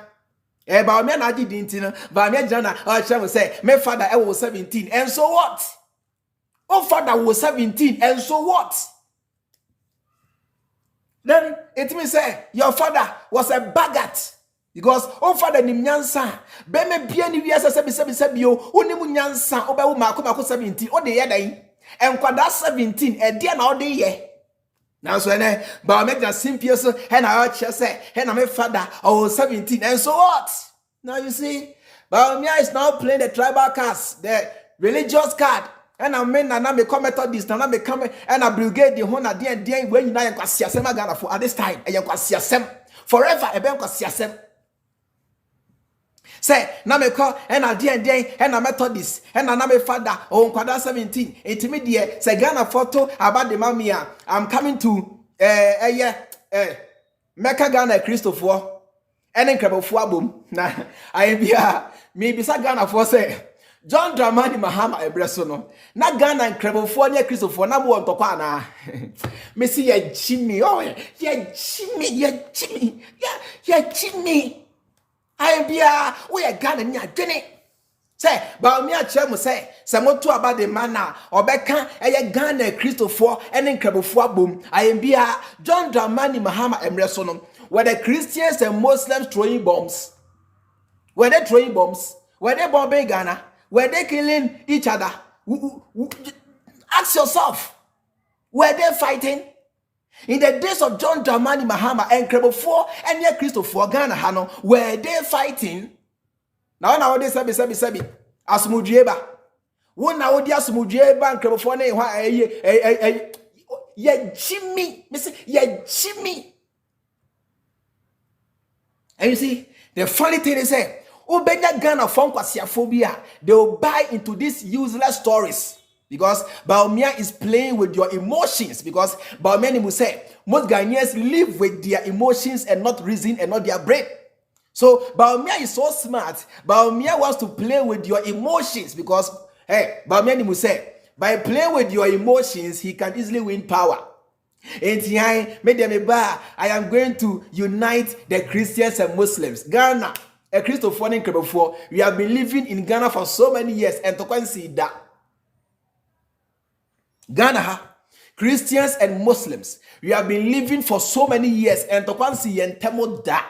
ba me na agi din tin ba me jana o say me father e wo 17 and so what? Oh father was 17 and so what? Then it means say your father was a bagat because oh father ni nyansa be me bia ni wiase se bio oni mu nyansa oba wo mako 17 o de ye dan enkwada 17 e de na o de ye now so ene ba me just simple so he na o che say he na me father oh 17 and so what? Now you see Bawumia is now playing the tribal cards, the religious card. And I mean, and I may come at this, and I may come and I brigade the Hona D when you know you can see a for at this time, and you can see forever, a bank of CSM. Say, now me call and I D and I Methodist, and I may father, oh, Quadra 17, intermediate, say Ghana photo about the Mamia. I'm coming to Mecca Ghana Christopher, and incredible for boom. Nah, I be maybe Ghana for say. John Dramani Mahama Ebresono. Na Ghana incredible for near Christopher. Na mo ntokwa na. Me see ye Jimmy. Oh ye Jimmy. I bia we a Ghana nya dwene. Say Bawumia chemu say mo to about the manna obeka eye Ghana Christopher and incredible for boom. I bia John Dramani Mahama Ebresono. Where the Christians and Muslims throwing bombs. Were they throwing bombs? Were they bombing Ghana? Were they killing each other? Ask yourself, were they fighting? In the days of John Dramani Mahama and Credible 4 and yet Christopher Ghana Hano, were they fighting? Now they sabi Asumudieba. One now they Asumudieba and Credible 4 ye Jimmy, Mr. Ye Jimmy. And you see, the funny thing is that Obenya Ghana phobia, they will buy into these useless stories because Bawumia is playing with your emotions because Bawumia will say most Ghanaians live with their emotions and not reason and not their brain. So Bawumia is so smart. Bawumia wants to play with your emotions because Bawumia will say by playing with your emotions he can easily win power. And I am going to unite the Christians and Muslims. Ghana. A Christopher before we have been living in Ghana for so many years and to see that Ghana Christians and Muslims we have been living for so many years and to see and temo da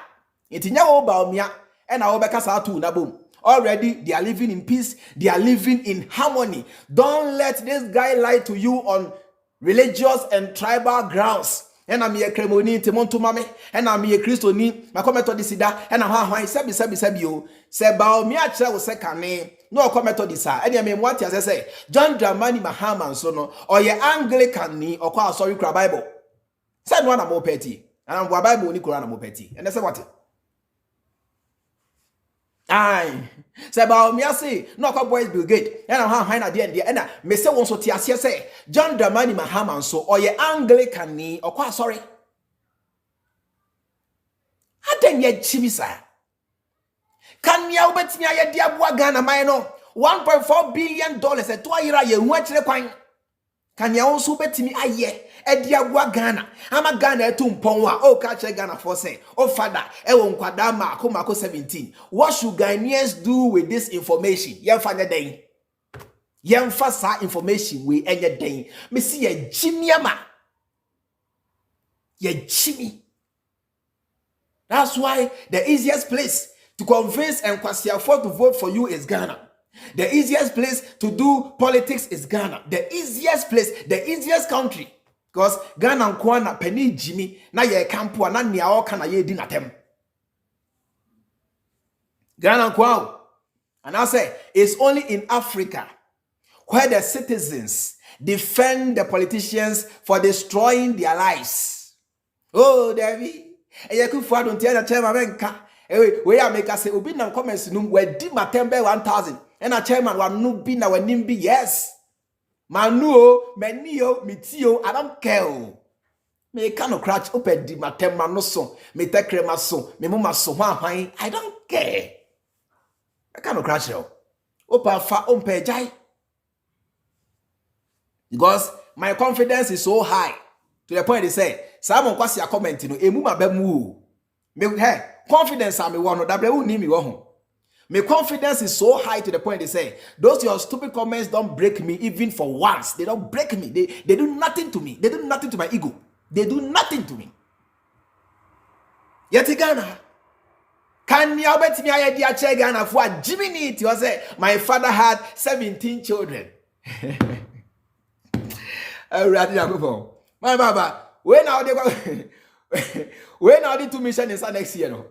itinya Bawumia and our bekasa tu na boom already they are living in peace, they are living in harmony. Don't let this guy lie to you on religious and tribal grounds. And I'm a cremoni Timonto Mame, and I'm a Christoni, my commento de Sida, and I'm sabi you. Say Bawumia chair was second name, no commento de Sa, and I mean what as I say, John Dramani Mahama sono, or your Anglican ni, or call sorry Bible. Said one more petty, and I'm Bible Nicola more petty, and that's what. Aye, say Bawumia say, no boys brigade, and I'm high at the end, and I may say one so Tiasia say, John Dramani Mahama so, or your Anglican ni, or quite sorry. I think ye chimisa. Can you bet me a diabwa Ghana mino $1.4 billion at 2 years ye watch the coin? Can you also bet me a ye? Ediagwa Ghana. I'm a Ghana tumpongwa. Oh, catch a Ghana for say. Oh, father. Ewon kwadama kumako 17. What should Ghanaians do with this information? Yen father day. Yen fasa information we any day. Me see ye Jimmy ama. Ye Jimmy. That's why the easiest place to convince and Kwasiafo to vote for you is Ghana. The easiest place to do politics is Ghana. The easiest place, the easiest country. Because Ghana Nkwana penny Jimmy na ye kampu na nia oka na ye di natem. Ghana Nkwa. And I say it's only in Africa where the citizens defend the politicians for destroying their lives. Oh, David. Akufo Addo ntia chairman menka. We are make us say obi na comments num we di matembe 1000. And a chairman wanu bi na wanim bi yes. Manuo, menio, mitio, I don't care. Me kano crutch open di matemma no so. Me tekrema so. Me mama so hwan. I don't care. I cannot crash now. Opa fa umpe jai. Because my confidence is so high to the point they say, Simon kwasi a comment no emu ma bemu. Me hey, confidence am me one that ble ni me wo. My confidence is so high to the point they say, those your stupid comments don't break me even for once. They don't break me. They do nothing to me. They do nothing to my ego. They do nothing to me. Yet Ghana. Can you bet me I had check Ghana for Jimmy? It was my father had 17 children. My baba, when are they go? When are the 2 missions next year? No,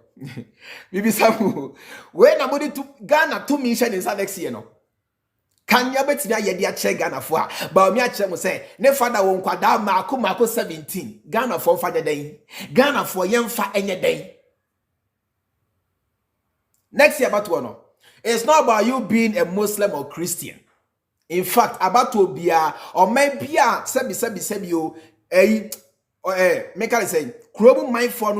maybe some. When are the Ghana 2 missions next year? No, can you bet me I had check Ghana for? But me I say, ne father won't quadra Mako 17 Ghana for father day, Ghana for young fa any day. Next year about one. It's not about you being a Muslim or Christian. In fact, about to be or maybe sebi you make I say mind for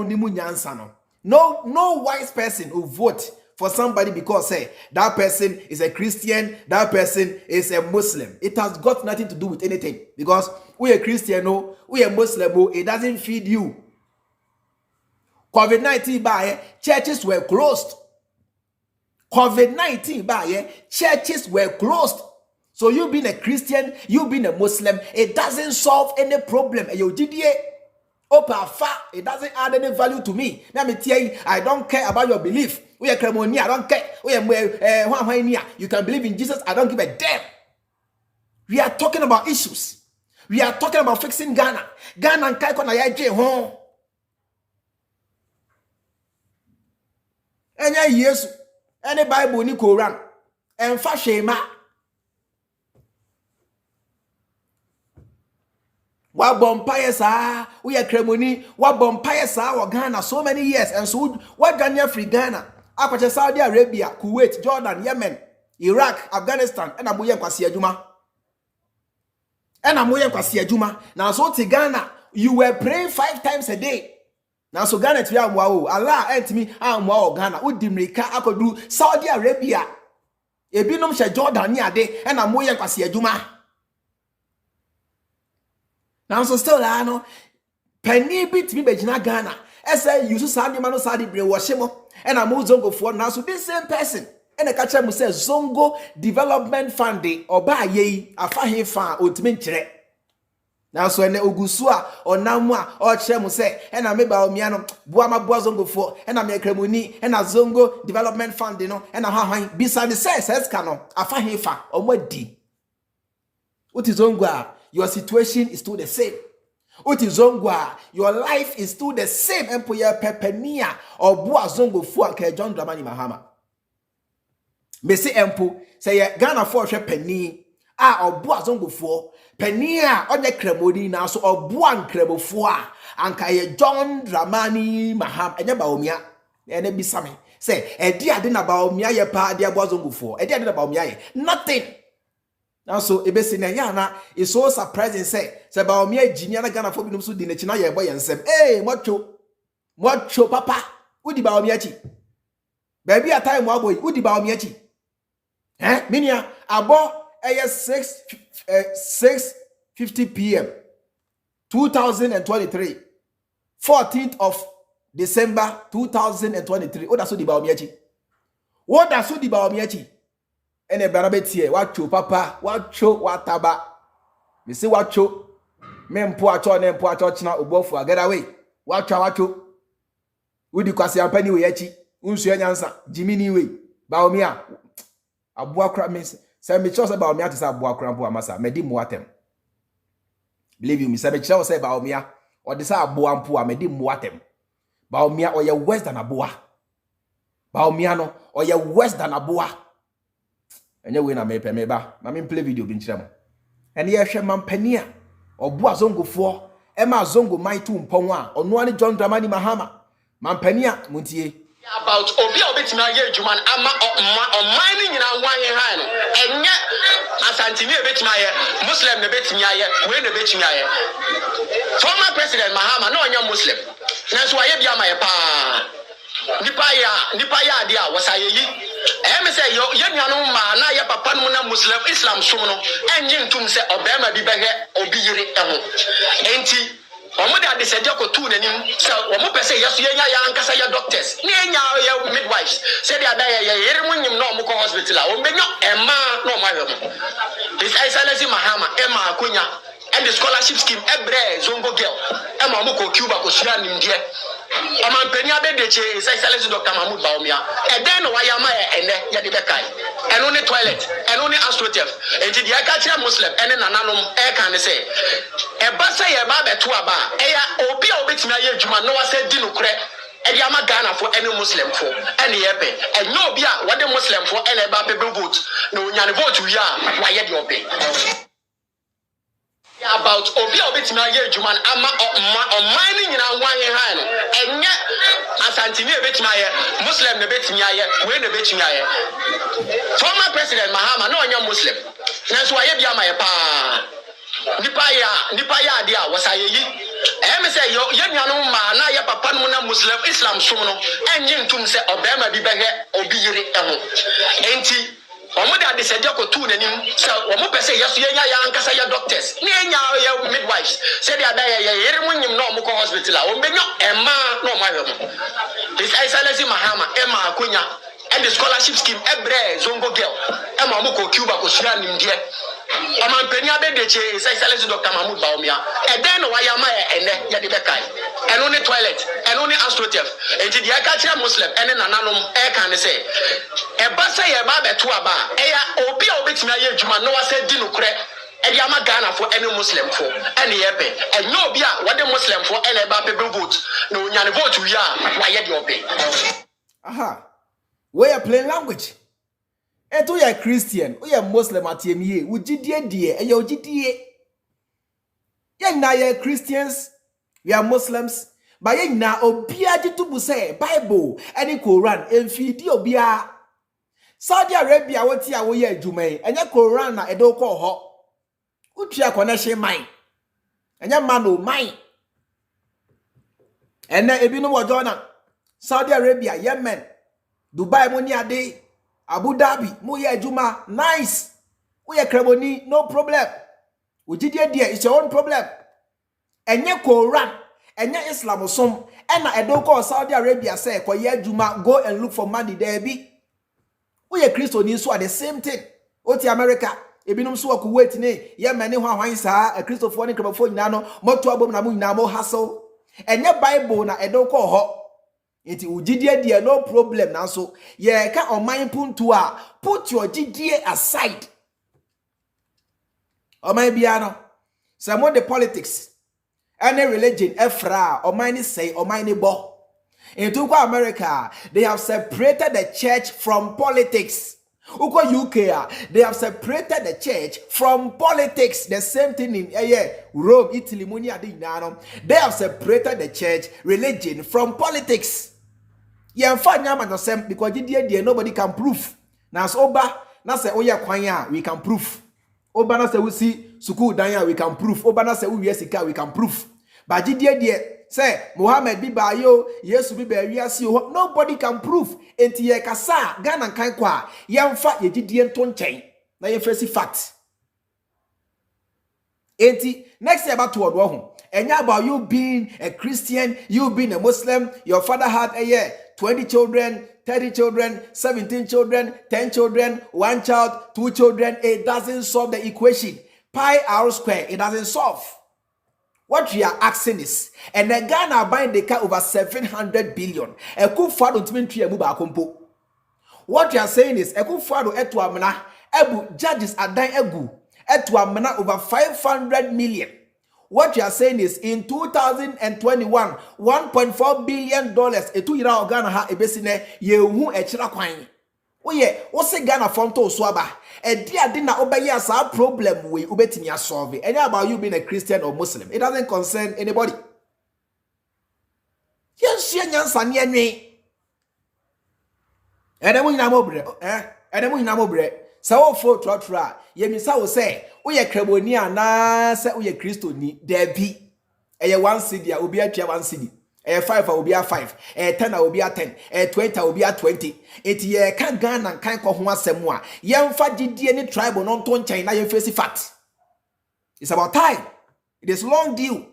no wise person who vote for somebody because say that person is a Christian, that person is a Muslim. It has got nothing to do with anything because we are Christian, no, we are Muslim, no, it doesn't feed you. COVID-19 by churches were closed. COVID-19 by churches were closed. So you being a Christian, you being a Muslim, it doesn't solve any problem. It doesn't add any value to me. Let me tell you, I don't care about your belief. We are cronies, I don't care. You can believe in Jesus, I don't give a damn. We are talking about issues. We are talking about fixing Ghana. Ghana and Kaiko na yaje home. Any years, any Bible ni Quran, and Fashema. Wa bompire sa we are cremoni wa bompire sa wa Ghana so many years and so what Ghana free Ghana akwache Saudi Arabia, Kuwait, Jordan, Yemen, Iraq, Afghanistan and amoye kwase adwuma now so to Ghana you were praying 5 times a day now so Ghana to am wow Allah entimi am wow Ghana udimrika akodu Saudi Arabia ebinom hye Jordan ni ade and amoye kwase adwuma. Now so still no penny bit me begina Ghana. Say you so no sadi bre washimo and I'm zongo for now so this same person and a catcher mu say Zongo Development Fund or ba ye afa he fan otimi nkyere. Now so ene ogusua onamwa o kire mu say and I meba omia no boa maboa Zongo for and I make kremoni and a Zongo Development Fund no and a hwan bisa the says kano afa he fa omadi. What is Zongo? Your situation is still the same. Uti Zongwa, your life is still the same. Empoya pepenia or boa Zongo for John Dramani Mahama. Me say empo say Ghana for penny or boa Zongo for penia on the cremodi now so or boan crebo for and kay John Dramani Maham and Bawumia and then be sami say a dear dinner Bawumia ya pa dear boa Zongo for a dear dinner Bawumia nothing. Now so ebesine yana is so surprising say Bawumia Junior Ghana for binum so di na ye boy ensem eh mocho papa udi Bawumia chi baby a time wa boy udi Bawumia chi minia abo 6:50 p.m. 2023 14th of December 2023 oda so di Bawumia chi oda so di Bawumia chi ene barabetie wacho papa wacho wataba me say wacho mempo acho ne mpo acho china obofu agadawe wacho udi kwase ampani we achi unsu anyansa jimini we Bawumia aboakra me say me chose Bawumia to say aboakra mpo amasa medi muatem believe you me say me chose say Bawumia or de say aboa mpo amedi muatem Bawumia oye worse than aboa Bawumia no oye worse than aboa. And you win a mepe meba. Mammy play video bincham. And ye share mampania or boa Zongo for Emma Zongo my tomb pongwa or no John Dramani Mahama. Mampania Muntie about obi obetima ye adwuma ama mining na wan ye han no enye asantini obetima ye muslim na betima ye we na betima ye former president Mahama no onye muslim na so aye bia ma ye pa nipa ya ade a wasaye yi me say yo ye nuanu ma na ye papa no na muslim islam som no enye ntum se obema bi behe obi yire eho enti omo de ade sede ko tu nanim se omo pese yeso yenya ya ankasa ya doctors ne enya ya midwives se de ada ya yere munyim na omo ko hospital a o menyo ema na omo ahwe mo His Excellency Mahama ema akonya and the scholarship scheme ebre zongo girl ema omo ko Cuba ko sua nimde Mp3 abedeche His Excellency Dr. Mahamudu Bawumia eden no waya ma ene ya de bekai eno ne toilet eno ne astroturf enti de aka kire muslim ene nananom e kan ne se e ba se ye ba beto aba e ya obi a obetimi aye adwuma no wase di no kure e dia ma Ghana fo ene muslim fo ene ye be enyo obi a wode muslim fo ene ba be vote na onyane vote wi a waye de obi about obi obetimi aye adwuma ama mining nyina wan ye han no enye asantini obetimi aye muslim na betimi aye we na betimi aye former president Mahama no onye muslim na so aye bia ma ye pa nipa ya ade a wasaye yi me say yo ye nuanu ma na ye papa no na muslim islam som no enye ntum se obema bi behe obi yire eho enti omo de ade sede ko tu nanim se omo pese yeso yenya ya ankasa ya doctors ne enya ya midwives se de ada ya yere munyim na omo ko hospital a o menyo ema na omo ahwe mo His Excellency Mahama ema akonya and the scholarship scheme ebre zongo girl ema omo ko Cuba ko sua nimde Mp3 abedeche His Excellency Dr. Mahamudu Bawumia eden no waya ma ene ya de bekai eno ne toilet eno ne astroturf enti de aka kire muslim ene nananom e kan ne se e ba se ye ba beto aba e ya obi a obetimi aye adwuma no wase di no kure e dia ma Ghana fo ene muslim fo ene ye be enyo obi a wode muslim fo ene ba be vote na onyane vote wi a waye de obi aha we are plain language. Eto ya Christian, o ya Muslim atiemie, ujidie die, e ya ujidie. Ye na ya Christians, we are Muslims, but ye na obia jitubu se Bible, any Quran, enfidi obia. Saudi Arabia wati ya woye adwuma, enya Quran na edo ko ho. Utua connection mine. Enya mano mine. Ene ebinom wo Jordan, Saudi Arabia, Yemen, Dubai moni ade. Abu Dhabi, Muye Juma, nice. Uye Kremoni, no problem. Ujidie dia, it's your own problem. Enye Quran, enye Islam som, ena edoko Saudi Arabia say, kwa ye Juma, go and look for money there be. Uye Christo ni so the same thing. Oti America, ebinum so Kuwait ne, ye mani hwan sa, a Christo for ni kremofo nyina moto abom na mu nyina mo hassle. Enye Bible na edoko ho. Iti ujidie die no problem na so ye ka oman puntu a put your jidie aside. Oman bia no some of the politics any religion efra oman ni say oman ni bo. In America they have separated the church from politics. Uko UK they have separated the church from politics. The same thing in Rome, Italy, they have separated the church, religion from politics. Yeah, because nobody can prove. Now, Oba, na say oya kwanya, we can prove. Oba na say we see suku danya, we can prove. Oba na say we Sika, we can prove. But say Muhammad biba yo, Yesu biba wiasi yo, nobody can prove. Enti ye kasa Ghana kan kwa, yemfa ye jidie nton chen. Na ye face fact. Enti next year about toward wo. And about you being a Christian, you being a Muslim, your father had 20 children, 30 children, 17 children, 10 children, 1 child, 2 children. It doesn't solve the equation. Pi r square, it doesn't solve. What we are asking is, and the Ghana buying the car over 700 billion. Akufo Addo ntimi amu ba kompo. What we are saying is, Akufo Addo etu amena, ebu judges adan egu, etu amena over 500 million. What you are saying is in 2021, $1.4 billion etu ira Ghana ha ebesine ye hu echira kwan. Oye, wo se Ghana fonto so aba. E dia na obeye asa problem we ubetimi solve. Any about you being a Christian or Muslim. It doesn't concern anybody. Yes, nyansa ne anwe. Edemu nyina mobre edemu nyina mobre sa wo fo trotra ye misa wo se wo ye kraboni ana se wo ye kristoni dabi eye 1 cedi a obi atua 1 cedi 5 a obi a 5 10 a obi a 10 20 a obi a 20 eti ye ka Ghana kan ko ho asem a ye mfa gidie ni tribe no nto nchen na ye face fact. It's about time. It is long due.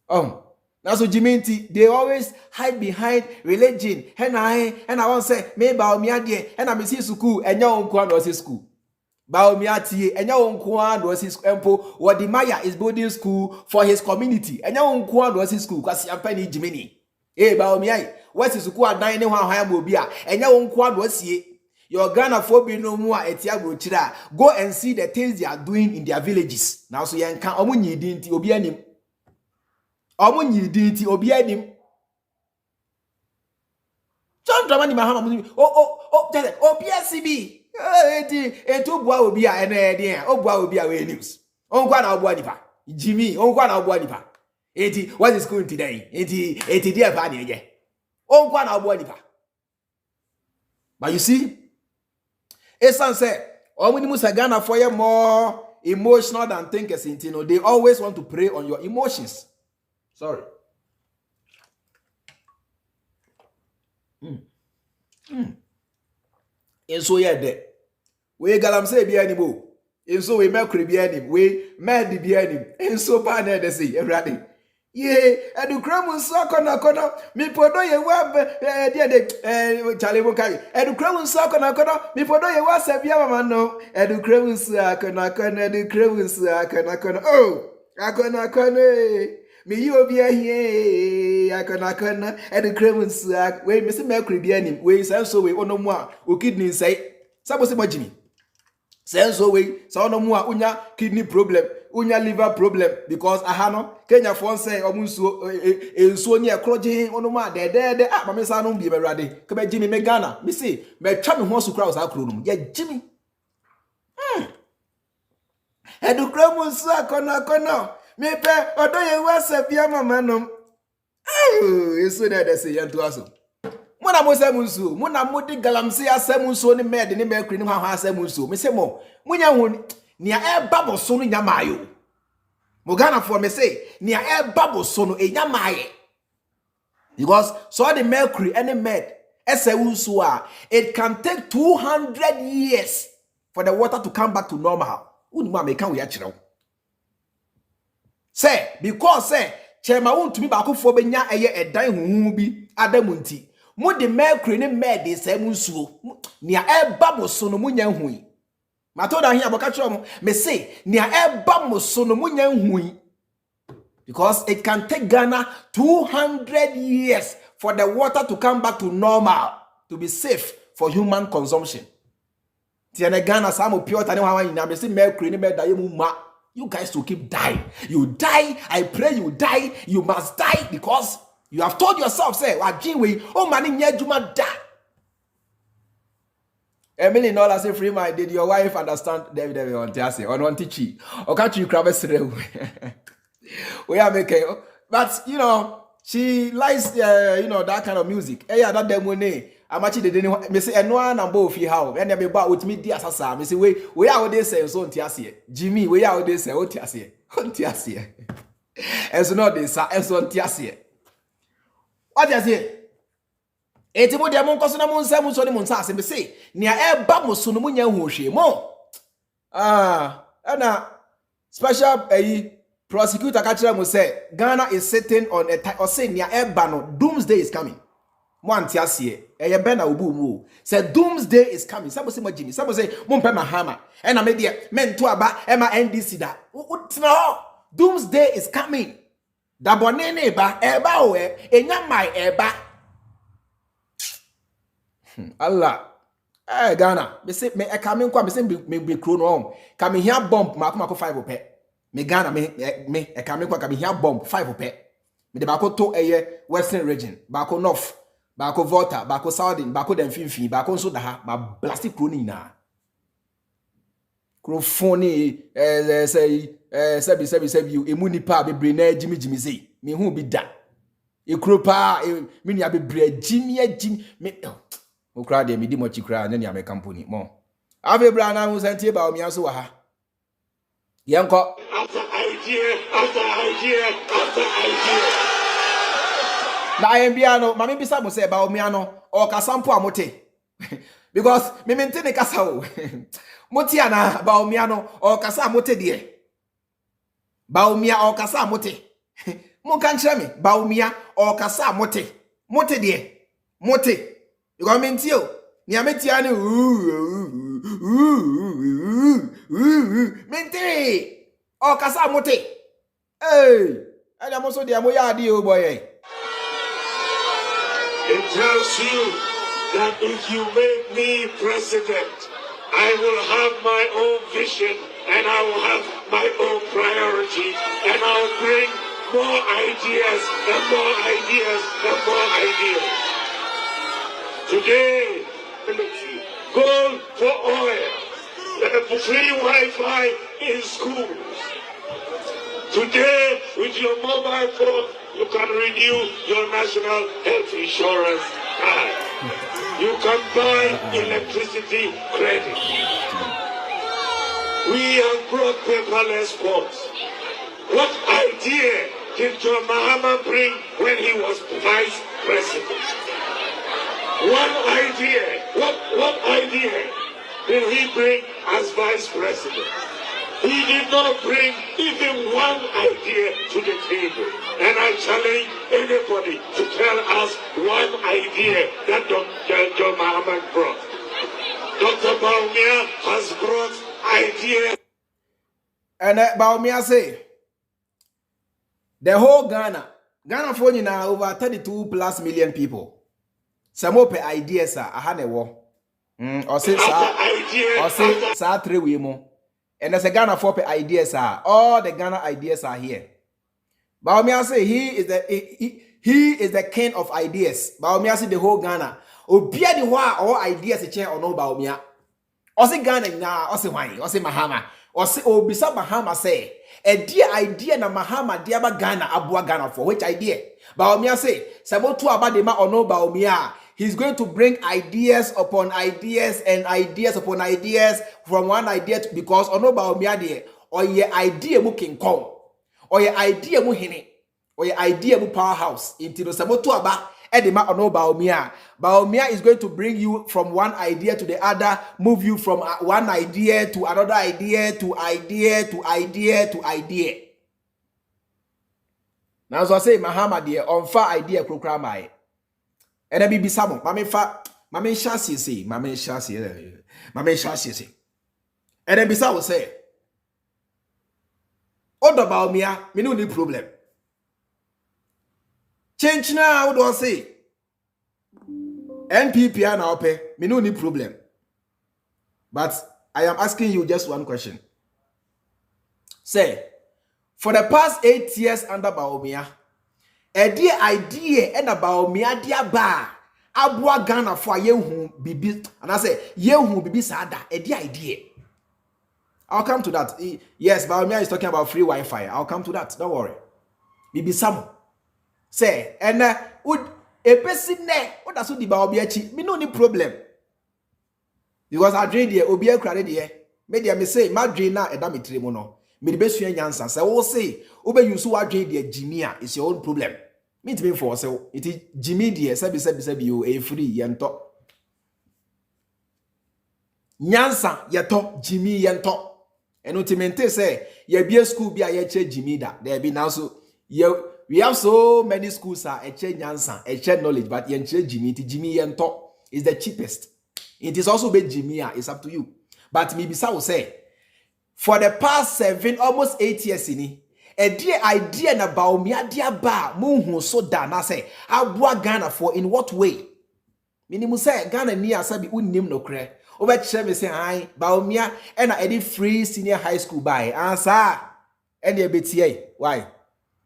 Now so Jiminti, they always hide behind religion. And I want to say, me Bawumia die, and I miss school, and your own kwan was school. Bawumia tie, and your own kwan was his empo. What the Maya is building school for his community, and your own kwan was his school, because Yampani Jimini. Eh, Bawumia, what's his school at 91 Hayamobia, and your own kwan was ye. Your Ghana phobia no more etiago. Go and see the things they are doing in their villages. Now so you can omunyi dinti obianim. Omunyi dinti obianim. John Dramani Mahamudu. OPSCB. Etu bua obia ene dia. Obua obia we news. Onkwa na obua nipa. Jimmy, onkwa na obua nipa. Eti what is going today? Eti dia pa ne ye. Onkwa na obua nipa. But you see, Esan said, Ominimus Ghana for you more emotional than thinkers. They always want to prey on your emotions. Sorry. And so yeah, there. We galam say be anymore. And so we mercury be any. We mad be any. And so bad they say, everybody. Ye, edukramu soko na kono mi podo ye wa de chale mo kai edukramu soko na kono mi podo ye wa sabia mama no edukramu soko na kono edukramu soko na kono oh akona kono mi yi obi ahie akona kono edukramu soko we mi se mercury bi anim we say so we ono mu a o kidney say sabo se majimi say so we say ono mu a unya kidney problem unya liver problem because ahano Kenya for say omunsuo ensuo ni ekroje onoma de mama sa no bi merade ke be jimi me Ghana me say me twa me ho so crowds akro no ye jimi edukramu so akona me pe odo ye wasapia mama no eso de say yanto aso mona mo say munsuo mona modi galamse asamunsuo ni med ni me kri ni ha asamunsuo me say mo munya hu ni a babo so no nyamayo Mogana for me say, near air bubble sono a yamaye. Because so the mercury any med, it can take 200 years for the water to come back to normal. Unma me can we actually say, because say, Chema won't to me back for benya a dime who be adamunti. Mo the mercury any med is a munsu near air bubble sono munya hui. Matoda here abokachom me say near eba mosono munya hui because it can take Ghana 200 years for the water to come back to normal to be safe for human consumption. Tiene Ghana samo pure tani wa ina me say mercury ni me daye mu ma. You guys will keep dying. You die, I pray you die, you must die because you have told yourself say wa jinwe o mani nyejuma da. $1 million say Freemind. Did your wife understand? David on Tiasi on one teachy. Or can't you grab a we are making, but you know, she likes that kind of music. Yeah, that them when I'm actually didn't me say and one and both how and me about with me dear Sasa. Me say we are they say so on Tiasi. Jimmy, we are they say on Tiasi. On Tiasi. And so not this and so on Tiasi. What does it? Eti mo de mo nkoso na mo nsa mo so ne mo nsa ase be say nia e ba mo so no mo nya hu hwe mo na special prosecutor ka kire mo say Ghana is sitting on a or say nia e ba no doomsday is coming mo anti ase e be na obu mu say doomsday is coming sabo say mo jimi sabo say mo mpa mahama e na me de me nto aba e ma NDC da utina doomsday is coming da bonene ba e ba o enya mai e ba Allah Ghana me say me coming kwa me say me chrono on come here bomb mako 5 pe me Ghana me coming kwa come here bomb 5 pe me de bako to western region bako north bako volta bako southern bako dem finfin bako nso da ha ba plastic chrono na crofoni say sebi emu nipa bebre na jimi say me hu bi da Ikrupa mini abi bre jim me o kra de me di mochi kra na nia me company mo ave bra na mu senti ba o mi aso wa ha yenko after idea after idea na ayembia no mama bisa mo se ba o mi ano o kasampo amote because me maintain kasa o moti ana ba o mi ano o kasa amote de ba o mi o kasa amote Mon kan kire me Bawumia o kasa mote de mote you go menti o ni ametia ni menti o kasa mote ada mo so de mo ya ade o boy it tells you that if you make me president I will have my own vision and I will have my own priorities and I'll bring more ideas and more ideas and more ideas. Today, gold for oil, free Wi-Fi in schools. Today, with your mobile phone, you can renew your national health insurance card. You can buy electricity credit. We have brought paperless votes. What idea did John Mahama bring when he was vice president? One idea. What idea did he bring as vice president? He did not bring even one idea to the table. And I challenge anybody to tell us one idea that Dr. Mahama brought. Dr. Bawumia has brought ideas. And Bawumia say, the whole Ghana for now over 32 plus million people. Some open ideas are a wo. Or say sa 3 we mo. And as a Ghana for ideas are all the Ghana ideas are here. Bawumia say he is the king of ideas. Bawumia say the whole Ghana. Obia the wa all ideas a chair or no Bawumia. Or say Ghana na or say why or say Mahama. Or say Obisa Mahama say a dear idea na Mahama diaba Ghana abua Ghana for which idea? Bawumia say Sabotu abadema or no Bawumia. He's going to bring ideas upon ideas and ideas upon ideas from one idea to, because or no Bawumia de or ye idea mu King Kong or ye idea mu hini or ye idea mu powerhouse into the Sabotu aba edema or no Bawumia. Bawumia is going to bring you from one idea to the other, move you from one idea to another idea to idea to idea to idea. Now so I say Mahama dear on far idea krokramai. And I be samo, mame shasi say, mame shasi say. And then bisa will say, Odo Bawumia, me no need problem. Change now, what do I say? NPP now pay, me no need problem. But I am asking you just one question. Say, for the past 8 years under Bawumia, a dear idea and about Bawumia dia ba abua Ghana for yehu bibi, and I say yehu bibi sada a dear idea. I'll come to that. Yes, Bawumia is talking about free Wi-Fi. I'll come to that. Don't worry. Bibi Sam say and would a person ne what does the Bawumia me no any problem because I drain the obia credit here. Media me say my drain na eda Mp3 mo no. Me the best nyansa say wo say ube use what drain the Jimia is your own problem. Me to be for say it is Jimmy the sabi you a free yento. Nyansa yeto Jimmy yento. And ultimately say ye be a school be a che Jimmy da. There be now so we have so many schools are a che nyansa, a che knowledge, but yen che Jimmy Jimmy yento is the cheapest. It is also be Jimmy, it's up to you. But me bisa will say for the past 7 almost 8 years in a dear idea na Bawumia dia ba muhu so da na say abua Ghana for in what way? Minimum say Ghana ni asabi unnim no kre. Over me say hi Bawumia and a free senior high school by answer and the BTA. Why?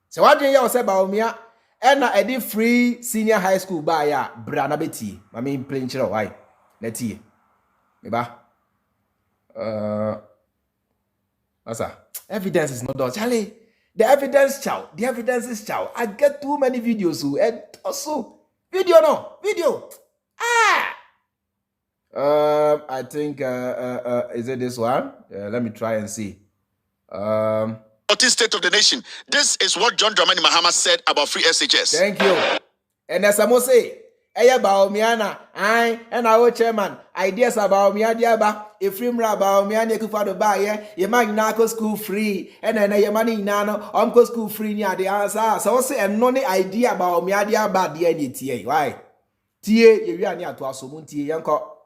So what do you say Bawumia and a free senior high school by ya brana beti. I mean plain chiro why? Neti. Meba. Asa. Evidence is not done. Charlie. The evidence chow. The evidence is chow. I get too many videos. And also, video. I think, is it this one? Let me try and see. 14th state of the nation. This is what John Dramani Mahama said about free SHS. Thank you. And as I say, Eya Bawumia and our chairman, ideas about Miadiaba, if Freemind Bawumia, Akufo Addo buy ye mag school free, and then your money nano, school free near the answer. So say and no idea about Miadiaba, the NTA. Why? Tia, you are near to us, Munti, Yanko.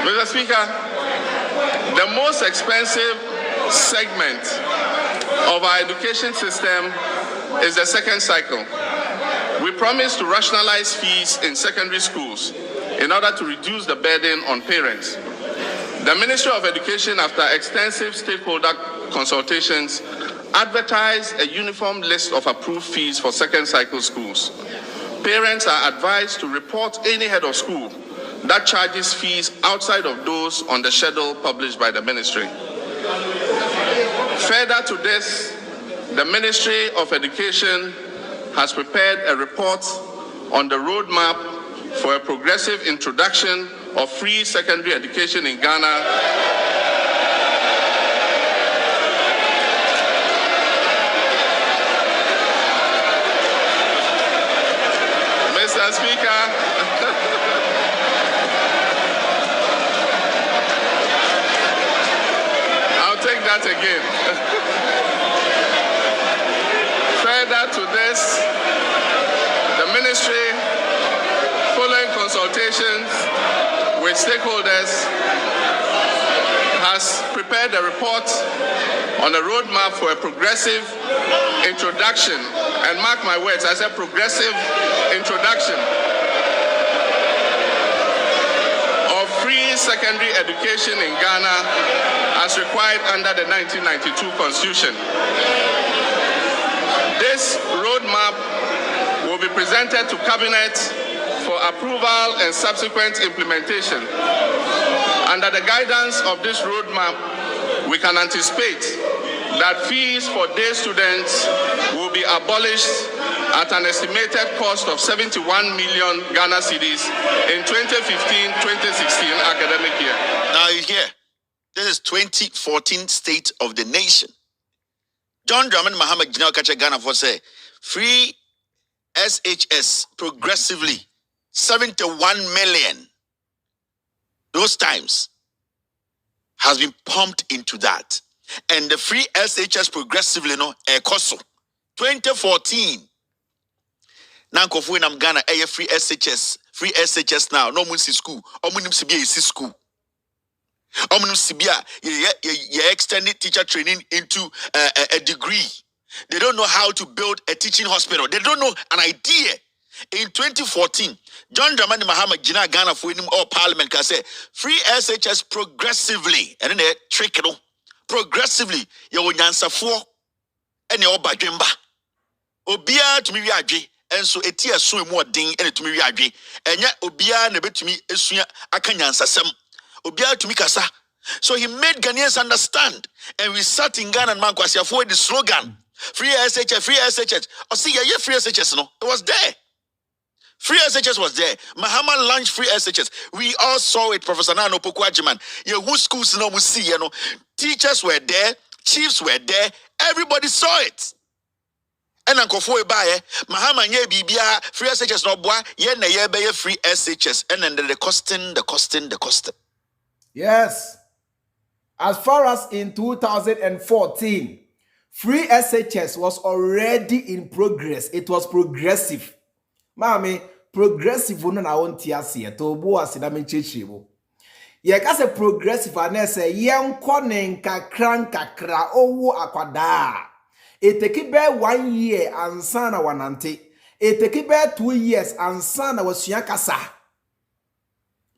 Mr. Speaker, the most expensive segment of our education system is the second cycle. We promise to rationalize fees in secondary schools in order to reduce the burden on parents. The Ministry of Education, after extensive stakeholder consultations, advertised a uniform list of approved fees for second cycle schools. Parents are advised to report any head of school that charges fees outside of those on the schedule published by the ministry. Further to this, the Ministry of Education has prepared a report on the roadmap for a progressive introduction of free secondary education in Ghana. Mr. Speaker, I'll take that again. Further to this, the ministry, following consultations with stakeholders, has prepared a report on a roadmap for a progressive introduction, and mark my words, I said progressive introduction of free secondary education in Ghana as required under the 1992 Constitution. This roadmap will be presented to Cabinet for approval and subsequent implementation. Under the guidance of this roadmap, we can anticipate that fees for day students will be abolished at an estimated cost of 71 million Ghana cedis in 2015-2016 academic year. Now you hear, this is 2014 State of the Nation. John Dramani Mahama General Kacha Ghana for say free SHS progressively 71 million. Those times has been pumped into that. And the free SHS progressively no koso 2014. Now Kofu in Ghana free SHS now no mun si school omunim si bia school. Omunim si bia ye extended teacher training into a degree. They don't know how to build a teaching hospital. They don't know an idea. In 2014, John Dramani Mahama Gina Ghana for him all parliament can say free SHS progressively. And then they trick it progressively. You will answer for any obadrimba. Obia to me reage. And so a tear so more ding and to me reage. And yet Obia never to me esuya akanyansa sem. Obia to me kasa. So he made Ghanaians understand. And we sat in Ghana and Mankwasi for the slogan. Free SHS, free SHS. Oh, see, yeah, free SHS, no? It was there. Free SHS was there. Mahama launched free SHS. We all saw it, Professor Nano Pokwajiman. Yeah, who schools no we see, you know. Teachers were there, chiefs were there, everybody saw it. And Akufo Addo, Mahama nye bibia, free SHS no boy, ye na ye be free SHS. And then the costing. Yes. As far as in 2014, free SHS was already in progress. It was progressive. Mami, progressive no na wonti ase to bo ase na menchechibo. Ye ka se progressive anese yenko ne nkakra owo akwada. It take be 1 year ansa na wanante. It take be 2 years ansa na wasua kasa.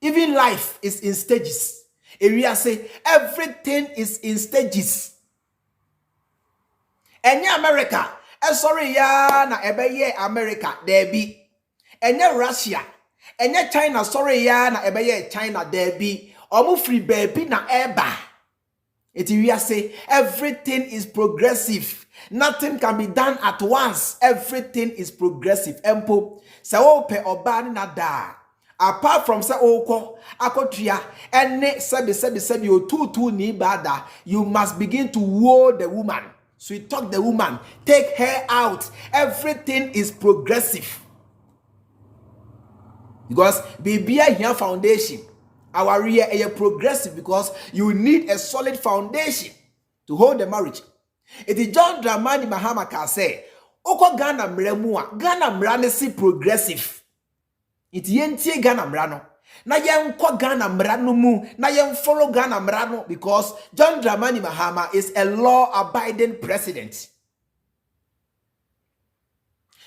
Even life is in stages. Area say everything is in stages. Enya America, sorry ya na ebeye America there be. Enya Russia, enya China, sorry ya na ebeye China there be. Omu free baby na eba. We are say everything is progressive. Nothing can be done at once. Everything is progressive. Empo se ope obani na da. Apart from se oko akotria ene sebi o ni bada, you must begin to woo the woman. So you talk the woman, take her out. Everything is progressive. Because bibia here foundation. Our rear is progressive because you need a solid foundation to hold the marriage. It is John Dramani Mahama can say, Oko Ghana mremua, Ghana mrane si progressive. It yentie Ghana mrano. Na yen kwa Ghana mrano mu, na yen follow Ghana mrano because John Dramani Mahama is a law-abiding president.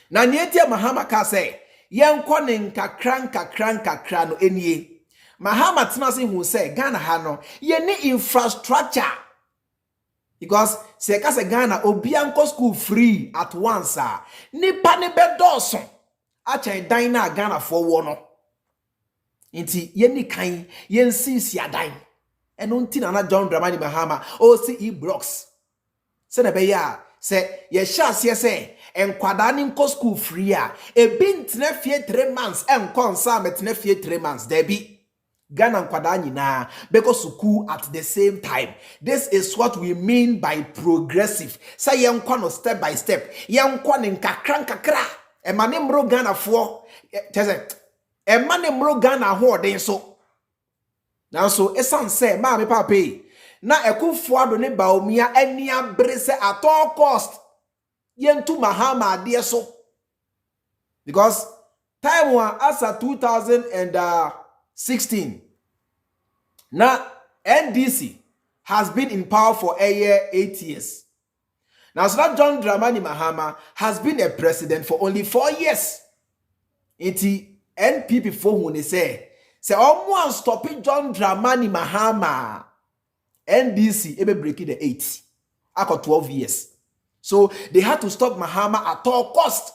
Na nietie Mahama can say, yen kwa nkakran no enye. Mahama Timasi who say Ghana hano ye ni infrastructure because se ka se Ghana obianko school free at once nipa ne bedoso a chen dan na Ghana for wono nti ye ni kan ye nsisi adan eno nti na John Dramani Mahama OCE blocks se na be ya se ye sha se enkwada ni nko school free ebi ntena fie 3 months enko nsa metena fie 3 months there be Ghana nkwada nyina because suku at the same time. This is what we mean by progressive. Say yenkwa no step by step. Yenkwa ne nkakra. Emane mro Ghana fo. Tese. Emane mro Ghana ho den so. Now so esan say ma me papa na Akufo Addo ne Bawumia ani abrese at all cost. Yentu Mahama de so. Because time one as a 2016. Now, NDC has been in power for a year, 8 years. Now, so that John Dramani Mahama has been a president for only 4 years. Iti NPP for who they say almost stopping John Dramani Mahama. NDC ebe breaking the 8. After 12 years. So they had to stop Mahama at all cost.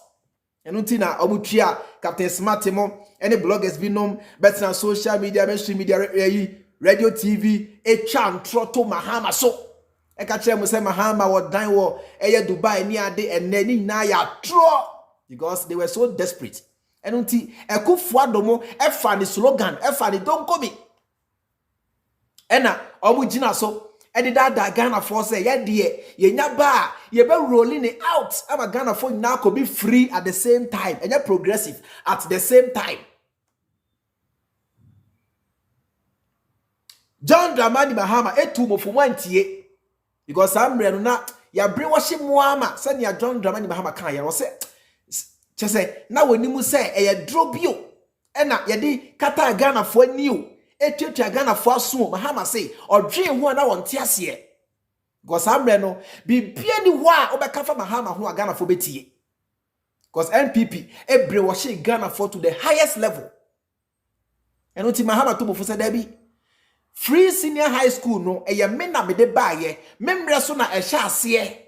And untina omutia Captain Smartemo any bloggers be known better than social media, mainstream media, radio, TV, a chan trotto Mahama so. I catch them say Mahama was dying war, Dubai near day and then ya tro because they were so desperate. And until Akufo Addo mo efani slogan, efani don't come me. Ena omujina so. And that Ghana for say, yeah, dear, ye nyaba, ye be rolling it out. I'm a Ghana for now could be free at the same time, and you're progressive at the same time. John Dramani Mahama, etu mo for 1 year because I'm ready now. Ya brainwashing Muama, send ya John Dramani Mahama can ya say, just say now when you say, a drop you, and na ya di kata Ghana for new. Ethiopia Ghana for soon Mahama say or dream who na won tiasie because amre no bibia ni wa obeka Mahama who Ghana for betie because NPP every wash Ghana for to the highest level and uti Mahama to bofo say there be free senior high school no eye me na me de baaye memre so na ehya ase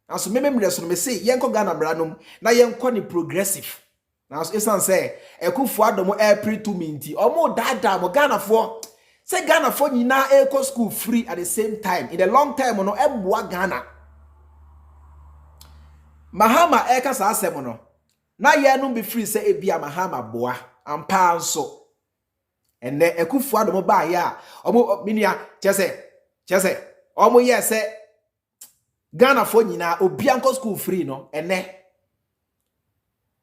aso memre so no me say yenko Ghana branom na yenko ni progressive. Now, it's say, Akufo Addo mo April 2 minti. Omo dada mo Ghana for. Say Ghana for nyina eco school free at the same time. In the long time, no emboa Ghana. Mahama eka sa asem no. Na ye no be free say ebia Mahama boa. Ampa nso. Ene Akufo Addo mo ba ya. Omo minia chese. Omo ye say Ghana for nyina obianko school free no. Ene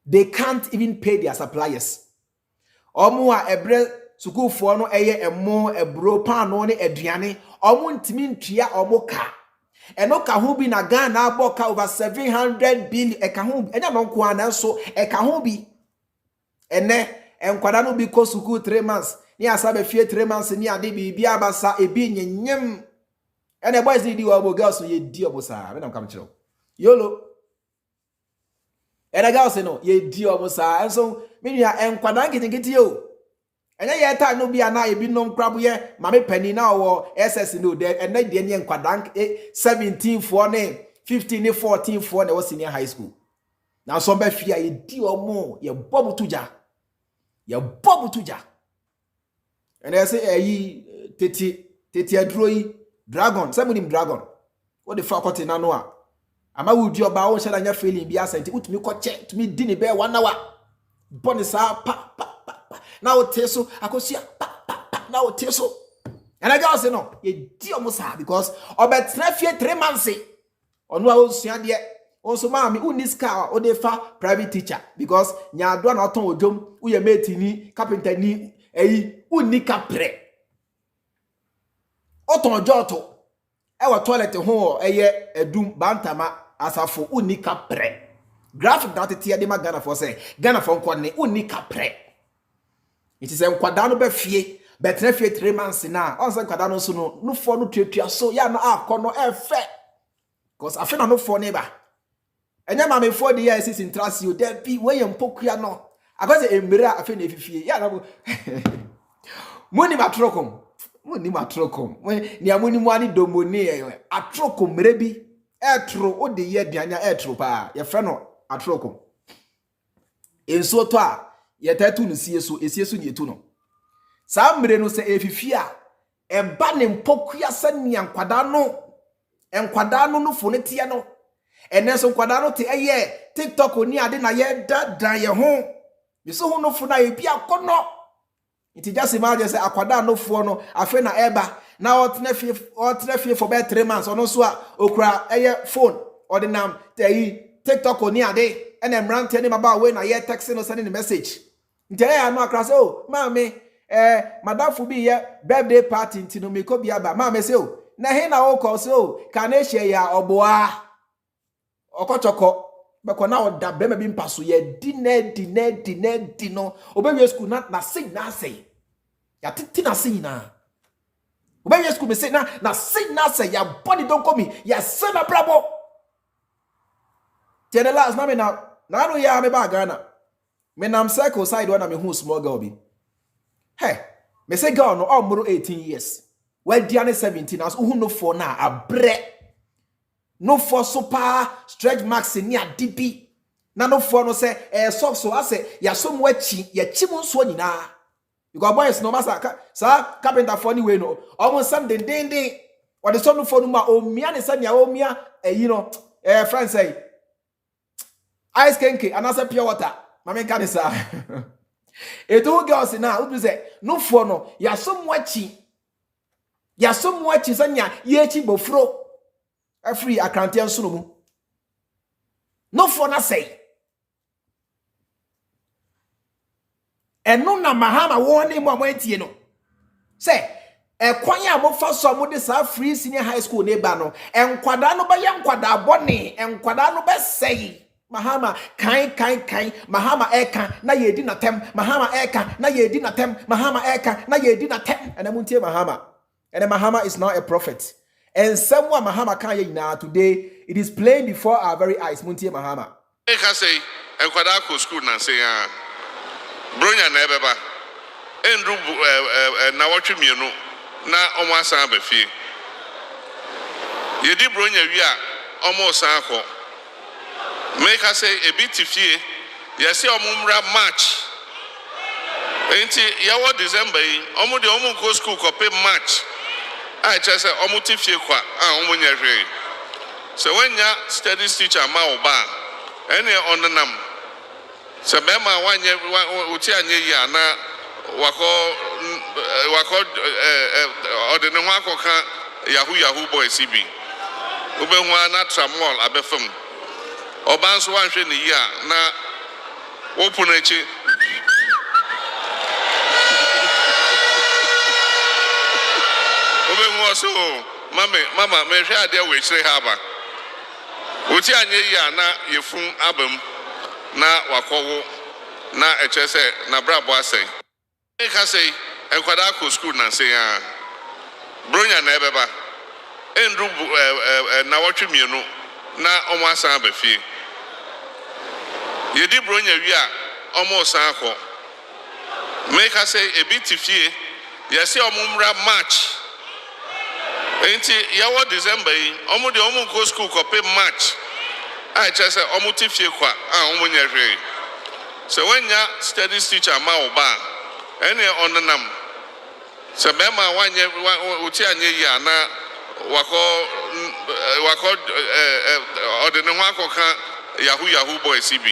they can't even pay their suppliers. Omo a ebre suku fo no eye emo ebro pan no ne aduane omo ntimi ntua omo ka eno ka ho bi na Ghana aboka over 700 billion e ka ho enya no nko ana so e ka ho bi ene enkwada no bi ko suku 3 months ni asabe fie 3 months ni ade bi bia basa ebi nyenyem ene boys di wa bo girls ye di obosa me na kam kiro yolo. And I go say no, ye dear Mosa, and so many are enquadang getting you. And I time no be an I be no crab ye, Mammy Penny now or SS no dead, and then the enquadang 17 for name, 15 14 for the was senior high school. Now some be fear ye dear more, ye bubble tuja. And I say, ye tete adroy, Dragon, somebody dragon. What the fuck in Anoa? Ama would you about own shall feeling be ascent to me check to me dinner bear 1 hour. Bonisa pa. Now teso, I could see now teso. And I just say no, ye dear Mosa, because about 3 months on what was yet. Also, mammy, who needs car or the far private teacher because nya do not on dom, we are made ni carpenter ni unika pre. Oton joto. Our toilet home a doom bantama as a for unika pre. Graphic that tia de Ghana for say Ghana from Kwane unika pre. It is a quadano be fie, but 3 months now. Also, quadano so no for no trip so ya na kono e fe. Because I feel no for neighbor. Enya ma me for the years is in trust you there be wey empokua no. Akose emira afi na efifie. Ya na Muni matrokom. Ni amuni mu ani domoni atrokom rebi. Etro o de ye duanya etro pa. Ye fe no atrokom. Enso to a ye tatu no esieso ni etu no. Sa mre no se efifie a eba ne mpokua sani ankwada no no fo ne tie no. Ene so kwada no te TikTok oni ade na ye da ye ho. Me so ho no fo na ye bia kono. Iti just imagine say akwada no fo no afe na eba na otne fie for be 3 months ono so a okura phone ordinam te TikTok oni ade ene mrante ni maba we na ye text no send the message. Nte ya no akra say oh mama madam fu bi ye birthday party ntino me ko bia ba mama say oh na he na wo call say oh kan e share ya oboa okochoko beko na oda bema bi mpaso ye di no obewe school na sing na say ya titi na sing na obewe school me say na sing na say ya body don't come me ya say na brabo tell the last na me na no ya me ba Ghana me nam circle side one me who small girl be hey me say girl no almost 18 years well diane 17 as who no for na abre. No for super stretch marks in near DB. Na no for no say socks so I say ya some wechi ya chimun so nyina. You got boys no massa sir carpenter for anyway no. Almost something ding or the son for no ma o mia ne san ya o mia you know friends say ice kenke and as pure water. Mama can say e two girls na who say no for no ya some wechi sanya ye chi bofro. Free accountant sunumu. No for na say. And no na mahama warning mo amantie no. Say kwan ya mo fa so mo de sa free senior high school neighbor no. Enkwada no ba ye enkwada bone, enkwada no be say. Mahama kai mahama eka na ye di na tem, mahama eka na ye di na tem, mahama eka na ye di na tem. And amuntie mahama. And mahama is not a prophet. And someone Mahama Kanye now today, it is playing before our very eyes. Muntie Mahama. I can say, and Kwadako school na say, Bronya nebeba, Andrew na watch me no, na almost a befi. Ye di Bronya via almost anko. Make us say a bit if ye, say omumra match. Ain't yawa December, omo the omo school copy match. I just say omuti fie kwa omunya hwe so when ya studies teacher ma oba ene onenam se be ma wanye uti anye ya na wako odene ho akoka yahoo boys bi ube ho na tramol abefam oba nso wanhwe ne ya na open echi so mama me hwe ade we chire haba oti anye ya na yefun abam na wakowo na echese na brabo asai e ka sei enkwada ko school na sei ya bronya na ebeba endru na wotwe mienu na omo asan abafie yedi bronya wi a omo san akọ me ka sei ebitifie yesi omo mra match. Enti yawo December yi omo de omo go school ko pay match I just say omo ti fie kwa omo nya hwe so when ya studies teacher ma oba ene onenam so be ma wanye uti anye ya na wako ordinary wako ka Yahoo boy CB.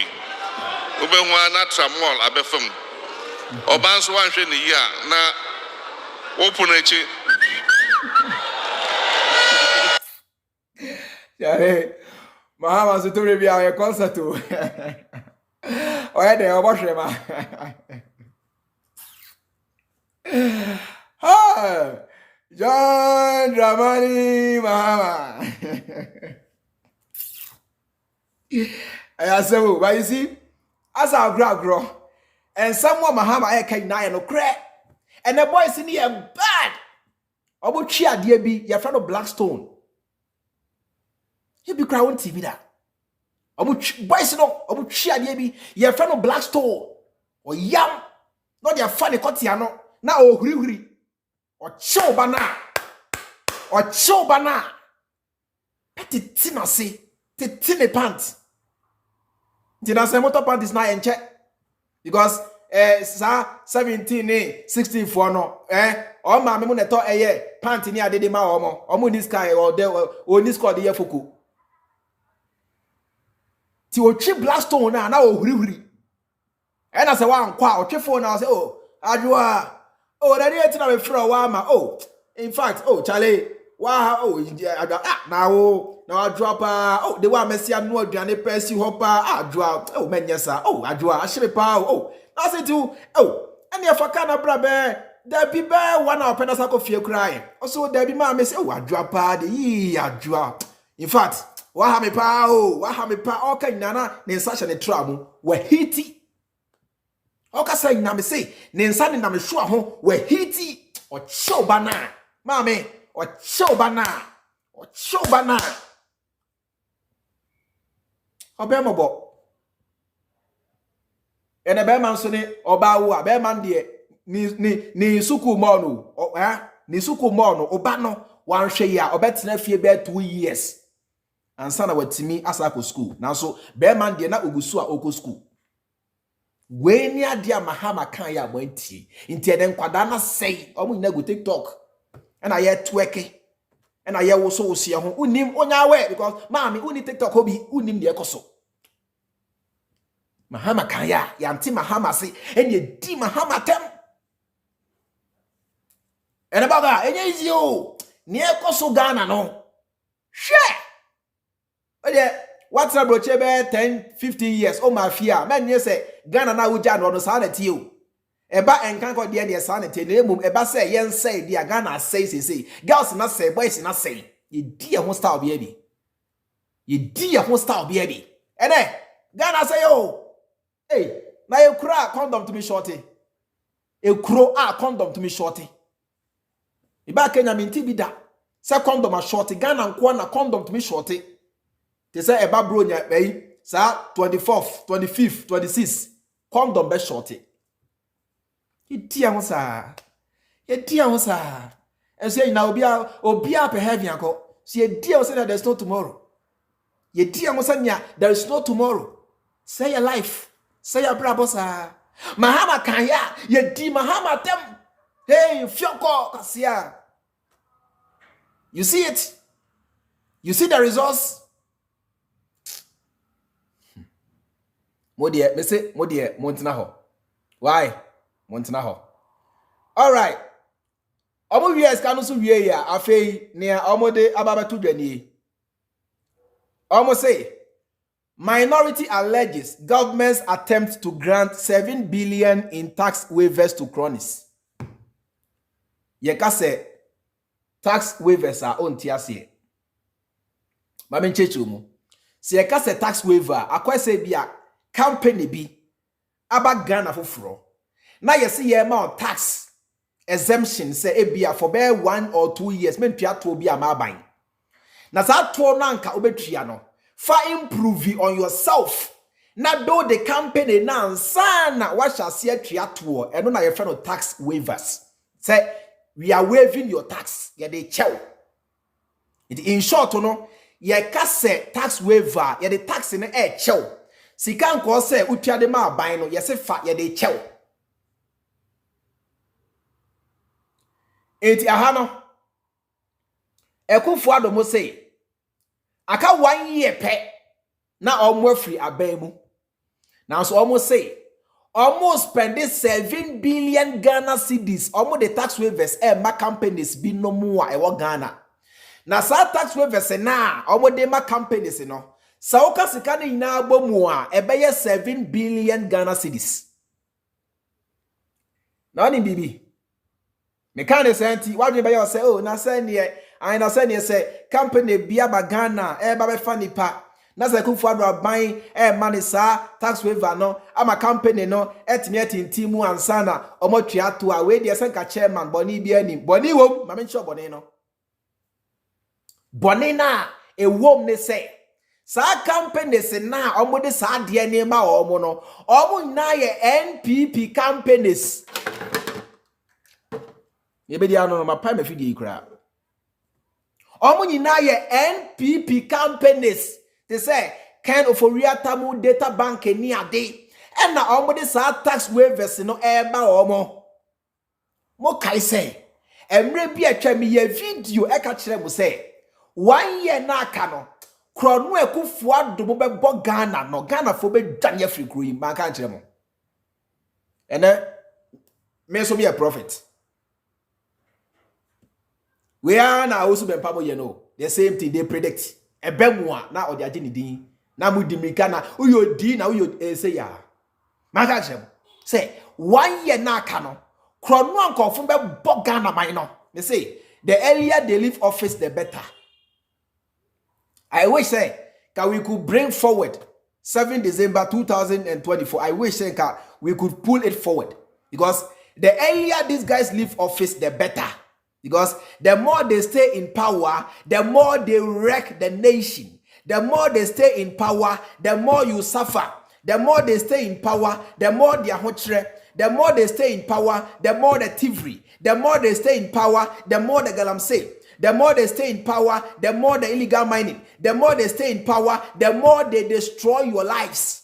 Ube wana tramol abefum. Obanso wanhwe ne yi a na open echi. Hey, Mahama so to be our concert to. Oya de oboshe ma. Ha! John Dramani Mahama. I say, but you see, as I grow, and someone Mahama I can no crack, and the boys in here bad. Obu chia dear be your friend of Blackstone. He be crowd TV that. Boys no, obu chia dear be your friend of Blackstone or yam, not your funny cotiano. Now oh huri or chobana petit tina see titine pants. Tina say motor pant is not in check because 17 16 for no all my me to pant ni adede ma omo this guy or this called the yefuku ti o twi Blackstone na o huri and I say one kwa o twi phone na say oh adwoa oh that is na me free ma oh in fact oh Charlie wow oh now I drop oh the one Messi no aduane pesi hopper adwoa oh menyesa oh adwoa ahire pa oh I say to oh and if I can't brabe there be bear one hour penasa ko fie crying also there be ma me say oh adwoa pa de yi adwoa in fact wa ha me pa o kan nana ne nsa hye ne tramu wa hiti oka say na me say ne nsa ne na me hwo ho wa hiti o choba na mame o choba na obembo ene be man so ne oba wo a be man de ni suku mo no ni suku mo no oba no wan hwe ya obetena fie be 2 years ansa na watimi asako school na so be man de na ogusu a oko school we ni ade a Mahama kan ya gbantie nti eden kwada na sei omo nyina go TikTok and I hear twerking and I hear wo see ho unim onya we because mami uni TikTok obi unim de ekoso Mahama kan ya anti Mahama se ene di Mahama tem ene baga enye easy o ne ekoso Ghana no hwe oye what's up bro chebe 10 15 years o ma fia men ye say Ghana na uja no sa na tie o eba enkan ko de sa na tie na emum eba say yen say dia Ghana say girls na say boys na say ye di ho style bia bi ene Ghana say yo hey na you kura condom to me shorty e kuro condom to me shorty iba Kenya minti bi da say condom a shorty Ghana nko na condom to me shorty they say eba bro nya bei sa 24th 25th 26th condom be shorty itia ho sa and say na obia pe heaven anko so ye dia say that there's no tomorrow ye dia mo sanya there is no tomorrow say your life say your brabo sa Mahama kan ya ye di Mahama tem hey fioko kasia you see it you see the results Modie, me say modie montina ho. Why? Montina ho. All right. Omo wies kanu so wie ya afei ne omode ababa to dwani. Omo say minority alleges government's attempt to grant 7 billion in tax waivers to cronies. Ye ka say tax waivers are on tiase. Ma men chechu mu. Se ye ka say tax waiver akwese bia company bi aba Ghana foforo na yesi ye ma tax exemption say ebia for be 1 or 2 years men tua to bi ama ban na sa to na nka obetua no fa improve on yourself na do the company na nsana wa hyase atua to eno na ye fe no tax waivers say we are waiving your tax ye dey chew in short no ye ka say tax waiver ye the tax in e chew Sika nko se utua de ma ban no yese fa ye de chew enti aha no Akufo Addo mo say aka 1 year pe na omo free abamu. Now so almost say almost spend 7 billion Ghana cedis almost the tax waivers ma companies be no more e Ghana. Na sa tax waivers na almost de ma companies no. Sa oka sika ni na agbomu a e be 7 billion Ghana cedis. Na ni bibi. Me kan say anti what be you say oh na say ne I na say ne say company bia ba Ghana e ba be fa nipa. Na say Akufo Addo ban money sa tax waiver no ama company no etime tintimu ansa na omotwe ato a we de senka chairman boni bia ni boni wom ma me ncho boni no boni na e wom ne say sa companies na omode sa de ne ma omo no omo na ye NPP companies ye be dia no ma pa ma fidi kra omo nyina ye NPP companies. They say, kind of for real tamu data bank ni ade. And na omo sa tax waivers no eba omo. Mo kai say, emre bi atwa me ye video e ka kire mo say, 1 year na aka no. Krono Akufo Addo mo be bo Ghana no. Ghana fo be dwane free kro man ka kire mo. Ene me so be a prophet. We are now also be pamo ye no. The same thing they predict. Ebemwa na odiaje ni din na mudimika na uyo di na uyo say ya maka chem say 1 year na aka no krono ankofo be boga na man no me say the earlier they leave office the better. I wish say we could bring forward 7 December 2024. I wish say we could pull it forward because the earlier these guys leave office the better. Because the more they stay in power, the more they wreck the nation. The more they stay in power, the more you suffer. The more they stay in power, the more they are hotre. The more they stay in power, the more the thievery. The more they stay in power, the more the galamsey. The more they stay in power, the more the illegal mining. The more they stay in power, the more they destroy your lives.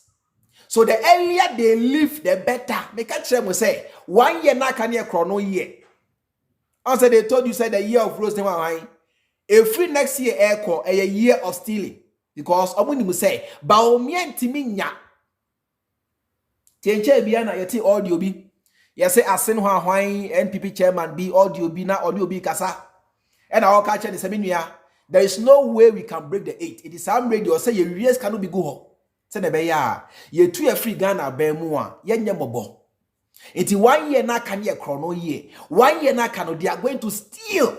So the earlier they live, the better. Make a chemo say 1 year na can year chrono year. Also, they told you said the year of rose every next year a year of stealing. Because Omuni say Bawumia ntiminya. Tienche biana yeti audio bi. Yase asen hwan NPP chairman bi audio bi na audio bi kasa. And our catch the seminia. There is no way we can break the 8. It is some radio say your years cannot be go. Say the beya. Ye 2 free Ghana be mu a yenye bobo. It's 1 year na can ye chrono year. 1 year na can they are going to steal.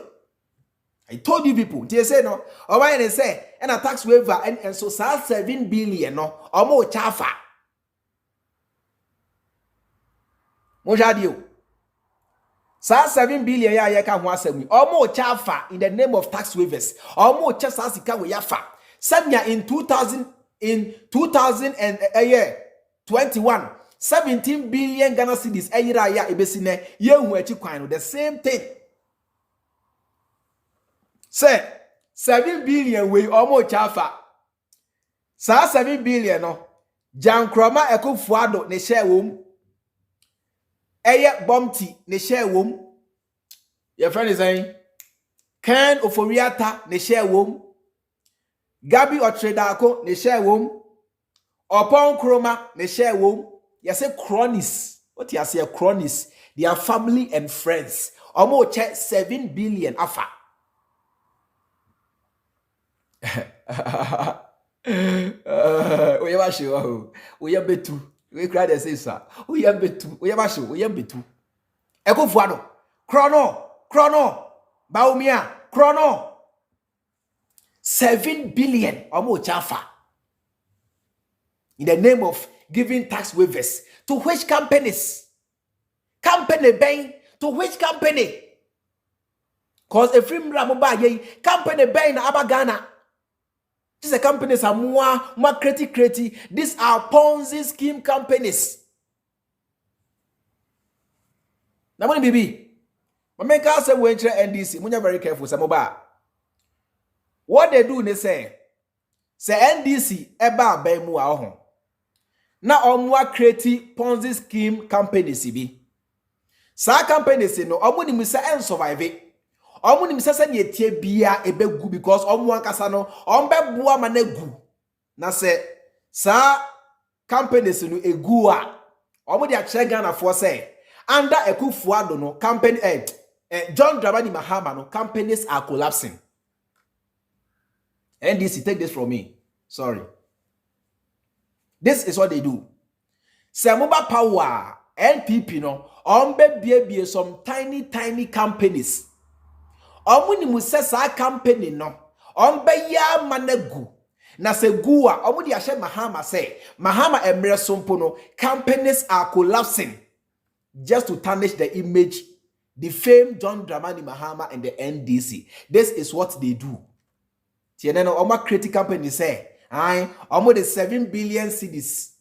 I told you people. They say no. Or why they say and a tax waiver and so 7 billion no or more chafa. Mojadio. 7 billion ya can wasemi or more chafa in the name of tax waivers. Or more chasa Sika we yafa. Samia in 2000 and a year 21. 17 billion Ghana cedis a year ya ebesine ye hu achi kwan the same thing. Say 7 billion we almost chafa. Sa 7 billion no Jankroma Akufo Addo ne share wom. Eye bomti ne share wom. Your friend is saying Ken Oforiata ne share wom. Gabi Otredako ne share wom. Opon Kroma ne share wom. You say cronies. What you say cronies? They are family and friends. Almost 7 billion afa. We have show. We have betu. We cry the say sir. We have betu. We have show. We have betu. Akufo Addo. Chrono. Bawumia. Chrono. 7 billion. Almost chafa. In the name of giving tax waivers to which companies? Company bang to which company? Cause a free mobile company bang na Ghana. These are companies are more creative. These are Ponzi scheme companies. Now when baby, my make us say we enter NDC. Munya very careful. Some mobile. What they do, they say NDC eba bang mu ahon. Na omwa create Ponzi scheme companies bi. Sa companies no omuni musa en survive. Omu nim sese ne etie bia ebegu because omu ankasa no ombeboa ma na gu. Na se sa companies no egu a omu de akire Ghana for say under Akufo Addo no company John Dramani Mahama no companies are collapsing. NDC, take this from me. Sorry. This is what they do. Semuba power NPP no be some tiny companies. Omuni musesa company no ya manegu. Na se gua omudi ashe Mahama say Mahama emre sompo no companies are collapsing just to tarnish the image, the fame John Dramani Mahama and the NDC. This is what they do. Tieneno oma creative company say I almost 7 billion cedis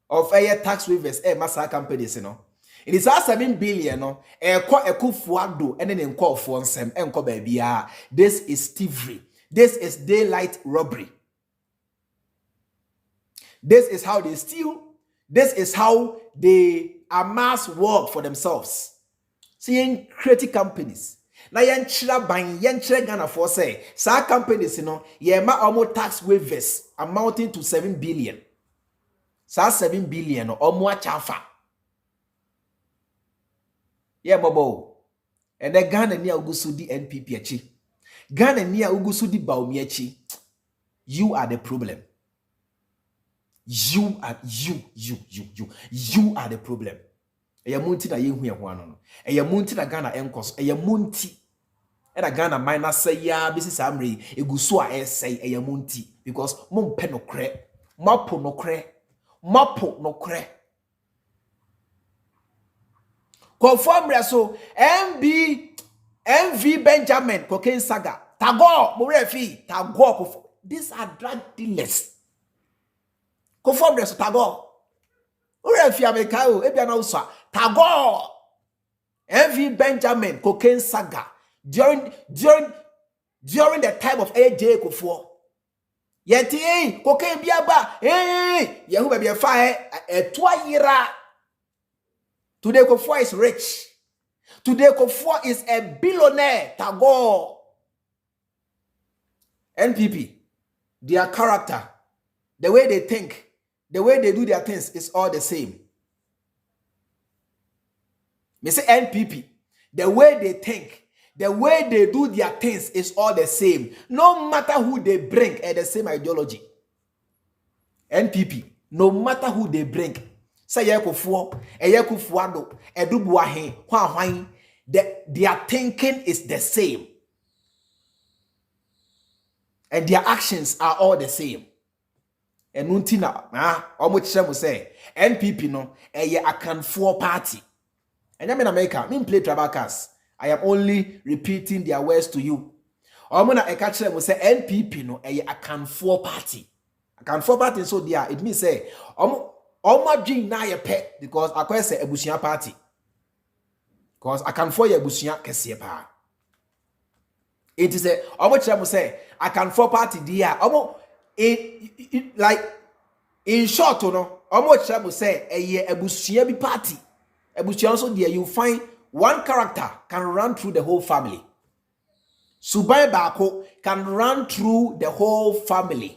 of air tax waivers massa companies no. It is 7 billion no Akufo Addo and then call for nsem enko baby. This is thievery. This is daylight robbery. This is how they steal. This is how they amass wealth for themselves. Seeing creative companies. Na yenchira ban yenchira Ghana for say sa companies yema almost tax waivers amounting to 7 billion. Sa 7 billion omo achafa. Yeah bobo. And the Ghana niya ugusudi NPP achi. Ghana niya ugusudi Bawumia achi. You are the problem. You are the problem. Eya munti na yehu ye ho ano no. Eya munti na Ghana enkos. Eya munti. Eda Ghana minus say ya bisi samre eguso a essay eya munti because mom pe no kre. Mapo no kre. Mapo no kre. Conform so MV Benjamin cocaine saga. Tago Morefi. Tago. These are drug dealers. Conform so tago. Morefi America ebia na usa. Tago. MV Benjamin cocaine saga during the time of AJ Akufo. Yeti cocaine biaba yehu be be fa yira. Today Akufo is rich. Today Akufo is a billionaire. Tago. NPP, their character, the way they think, the way they do their things is all the same. Me say NPP, the way they think, the way they do their things is all the same. No matter who they bring, the same ideology. NPP, no matter who they bring, say Akufo Addo, Edubuahe, Hwan, their thinking is the same. And their actions are all the same. And Nuntina, almost say NPP no, a Akanfo party. And I'm in America, I play tribal cars. I am only repeating their words to you. I'm gonna catch them say NPP no, a Akanfo party. Akanfo party so there, it means say, my dream na ye pet because I quite say a Bushia party. Because Akanfo ye Bushia kesiye pa. It is a almost say I can for party there. Like in short, no, almost say a ebusia be party. Ebusia also there you find one character can run through the whole family. Subai Bako can run through the whole family.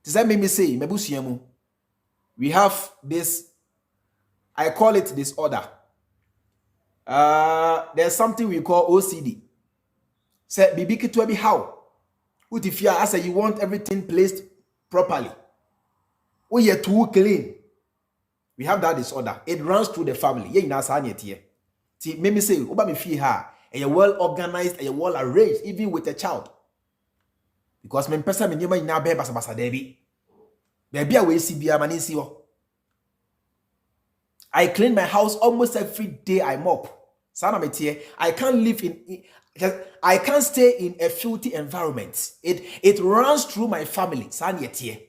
Does that make me say mebusiamu? We have this, I call it disorder. There's something we call OCD. Say bibi kitwa bi how if you say you want everything placed properly, you too clean. We have that disorder. It runs through the family. Ye ina sa nyet ye. Ti me say oba me fie ha, you well organized, and you well arranged even with a child. Because me pesa me nyema ina be basa debi. Baby a we si bia mani si ho. I clean my house almost every day. I mop. Sana metie. I can't live in I can't stay in a filthy environment. It runs through my family. San yetie.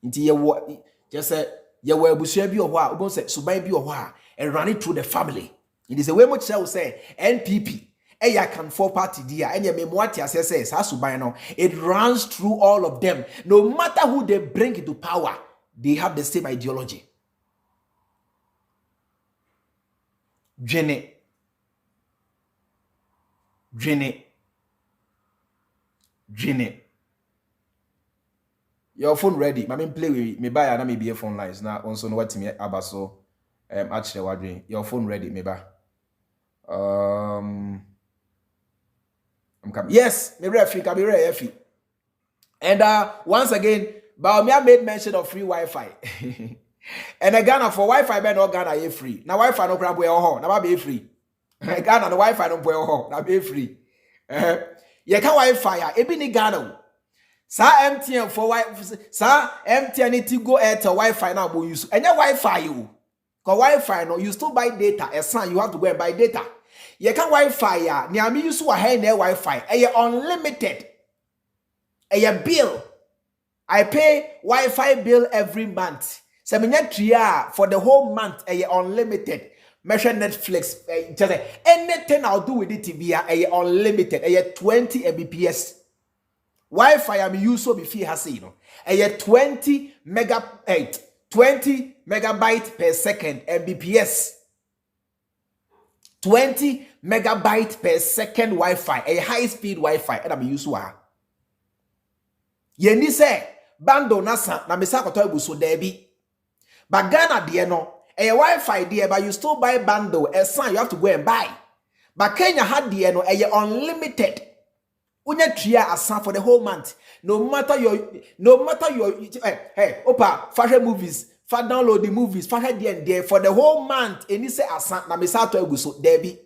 Inti ye just say ye were busua bi ohwa, obo say subai bi ohwa, and run it through the family. It is a way much shall say NPP. Eya can for party dia and ye memoati says subai no. It runs through all of them. No matter who they bring into power, they have the same ideology. Jene. Dwene. Your phone ready. I mean, play with me. Buy and me be a phone lines now. Also, know what me abaso. Actually, what doing? Your phone ready, me buy. I'm coming. Yes, me refi. Can be refi. And once again, Bawumia made mention of free Wi-Fi. And Ghana for Wi-Fi, be no Ghana ye free. Now Wi-Fi no crab we ho. Now be free. Ghana the Wi-Fi no boy ho. Now be free. Ye can Wi-Fi. Ebi ni Ghana. Sa MTN for Wi-Fi. Sa MTN it go Airtel Wi-Fi now bo use. And your Wi-Fi you. Cause Wi-Fi no you still buy data. You have to go and buy data. Ye can Wi-Fi ya. Ni ami use wa hen Wi-Fi. Ye unlimited. Ye bill. I pay Wi-Fi bill every month. So for the whole month, unlimited. Measure Netflix. Just anything I'll do with it via unlimited. 20 Mbps. Wi-Fi I'm used to be free hasino. 20 megabyte per second Mbps. 20 megabyte per second Wi-Fi. A high speed Wi-Fi. And I'm used to. Yendi say bando nasa na misako to ebuso debi. But Ghana dear no, a Wi-Fi dear, but you still buy bundle, a sign you have to go and buy. But Kenya had dear no, a unlimited. Unya tria asan for the whole month. No matter your hey, opa, fashion movies, fa download the movies, fashion there for the whole month. And you say asan na misato eguso debi.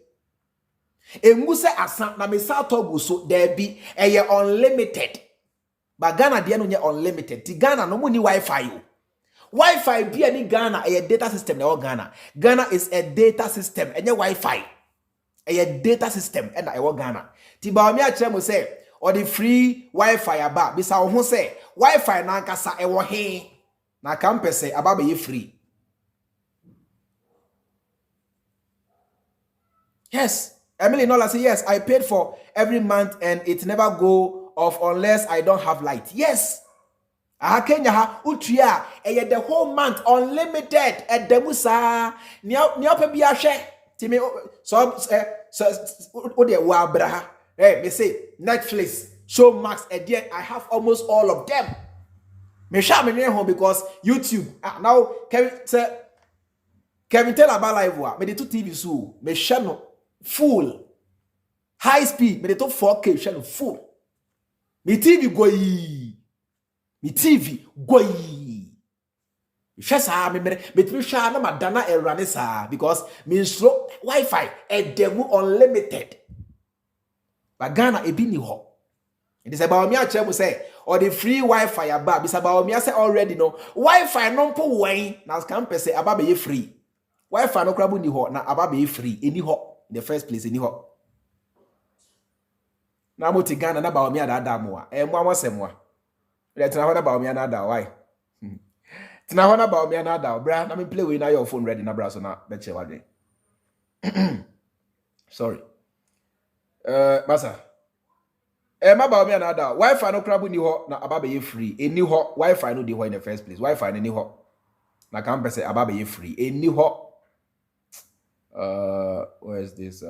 Emuse asan na misato eguso debi, a unlimited. But Ghana dear no unlimited. Ti Ghana no money Wi-Fi you. Wi-Fi be any Ghana a data system na Ghana. Ghana is a data system and your Wi-Fi. A data system and I work Ghana. Ti Bawumia chemo say or the free Wi-Fi aba bisa ho say Wi-Fi na nkasa e wo he na campus say aba be free. Yes, Emily Nola say yes, I paid for every month and it never go off unless I don't have light. Yes. Kenya ha utria the whole month unlimited at the musa niope bi ahwe timi so ode wa bra me say Netflix, Showmax, and yet I have almost all of them. Me sha me home because YouTube now Kevin tell about live wa me the two TV so me sha no full high speed me the to 4K sha no full me TV go yi mi TV goyi. Shasa me sha na madana erane sa because me slow Wi-Fi demu unlimited. But Ghana ebi ni ho. It is about me a say or the free Wi-Fi aba bisa Bawumia say already no Wi-Fi no po wen na campus say aba be free. Wi-Fi no krabu ni ho na aba be free eni ho in the first place eni ho. Na mo ti Ghana na Bawumia da mo a mo amosemwa. Tina hona Bawumia na da why? Tina hona Bawumia na da bra na me play with na your phone ready na bra so na be che wade. Sorry. Masa. Ma Bawumia na da Wi-Fi no krabu ni ho na aba be free. Eni ho Wi-Fi no di ho in the first place. Wi-Fi ni ho. Na kan be say aba be free. Eni ho. Where is this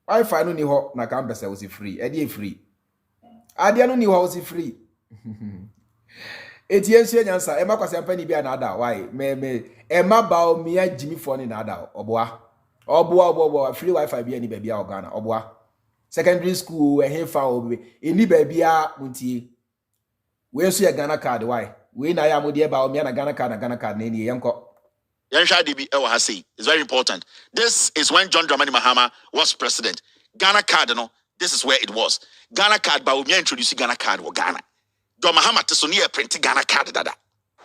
Wi-Fi no ni ho na kan be say was free. E dey free. Adia no ni ho was free. Etiensu nyansa e makwase ampani bia na ada why me e ma Bawumia Jimmy phone na ada oboa free Wi-Fi bia ni bia o Ghana oboa secondary school e he fa obi eni bia muntie we so ye Ghana card why we na ya modie Bawumia na Ghana card na eni yenko DB ha say it's very important. This is when John Dramani Mahama was president. Ghana card no, this is where it was. Ghana card Bawumia introduced Ghana card wo Ghana. Do Mahama to sonia print Ghana card dada.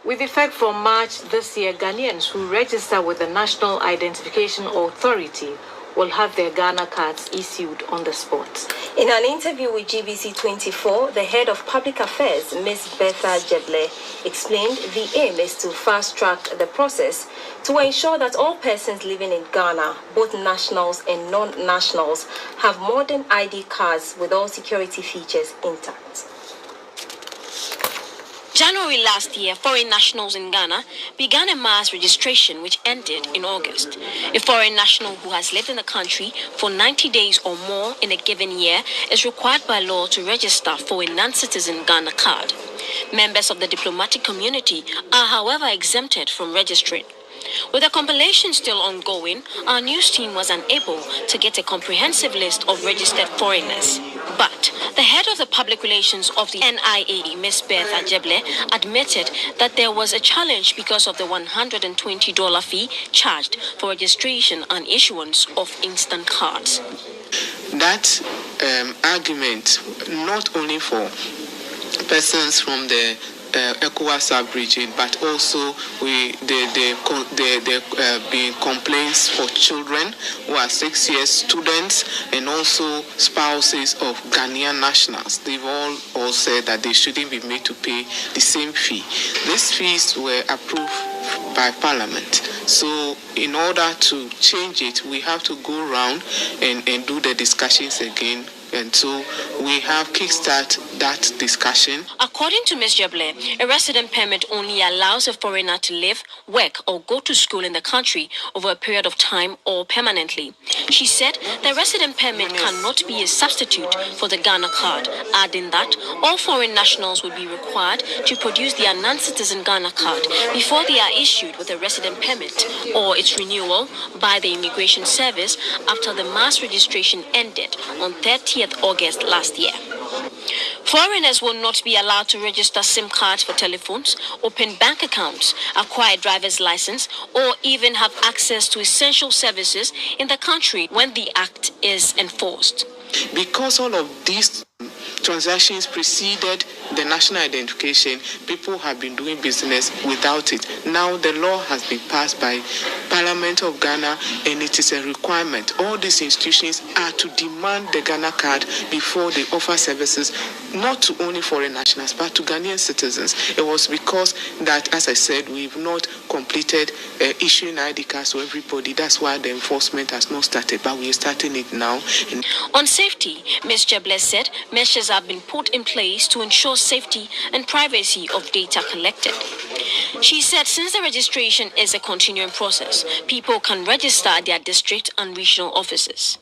With effect from March this year, Ghanaians who register with the National Identification Authority will have their Ghana cards issued on the spot. In an interview with GBC 24, the head of public affairs, Ms. Betha Jeble, explained the aim is to fast-track the process to ensure that all persons living in Ghana, both nationals and non-nationals, have modern ID cards with all security features intact. January last year, foreign nationals in Ghana began a mass registration which ended in August. A foreign national who has lived in the country for 90 days or more in a given year is required by law to register for a non-citizen Ghana card. Members of the diplomatic community are, however, exempted from registering. With the compilation still ongoing, our news team was unable to get a comprehensive list of registered foreigners. But the head of the public relations of the NIA, Ms. Betha Jeble, admitted that there was a challenge because of the $120 fee charged for registration and issuance of instant cards. That argument, not only for persons from the ECOWAS sub-region, but also there been complaints for children who are 6 years students and also spouses of Ghanaian nationals. They've all said that they shouldn't be made to pay the same fee. These fees were approved by Parliament. So in order to change it, we have to go around and do the discussions again. And so we have kickstart that discussion. According to Ms. Jeble, a resident permit only allows a foreigner to live, work, or go to school in the country over a period of time or permanently. She said the resident permit cannot be a substitute for the Ghana card, adding that all foreign nationals would be required to produce their non-citizen Ghana card before they are issued with a resident permit or its renewal by the Immigration Service after the mass registration ended on 30th August last year. Foreigners will not be allowed to register SIM cards for telephones, open bank accounts, acquire a driver's license, or even have access to essential services in the country when the act is enforced. Because all of these transactions preceded the national identification, people have been doing business without it. Now the law has been passed by Parliament of Ghana and it is a requirement. All these institutions are to demand the Ghana card before they offer services, not to only foreign nationals, but to Ghanaian citizens. It was because that, as I said, we've not completed issuing ID cards to everybody. That's why the enforcement has not started, but we are starting it now. On safety, Ms. Jeble said measures have been put in place to ensure safety and privacy of data collected. She said since the registration is a continuing process, people can register at their district and regional offices.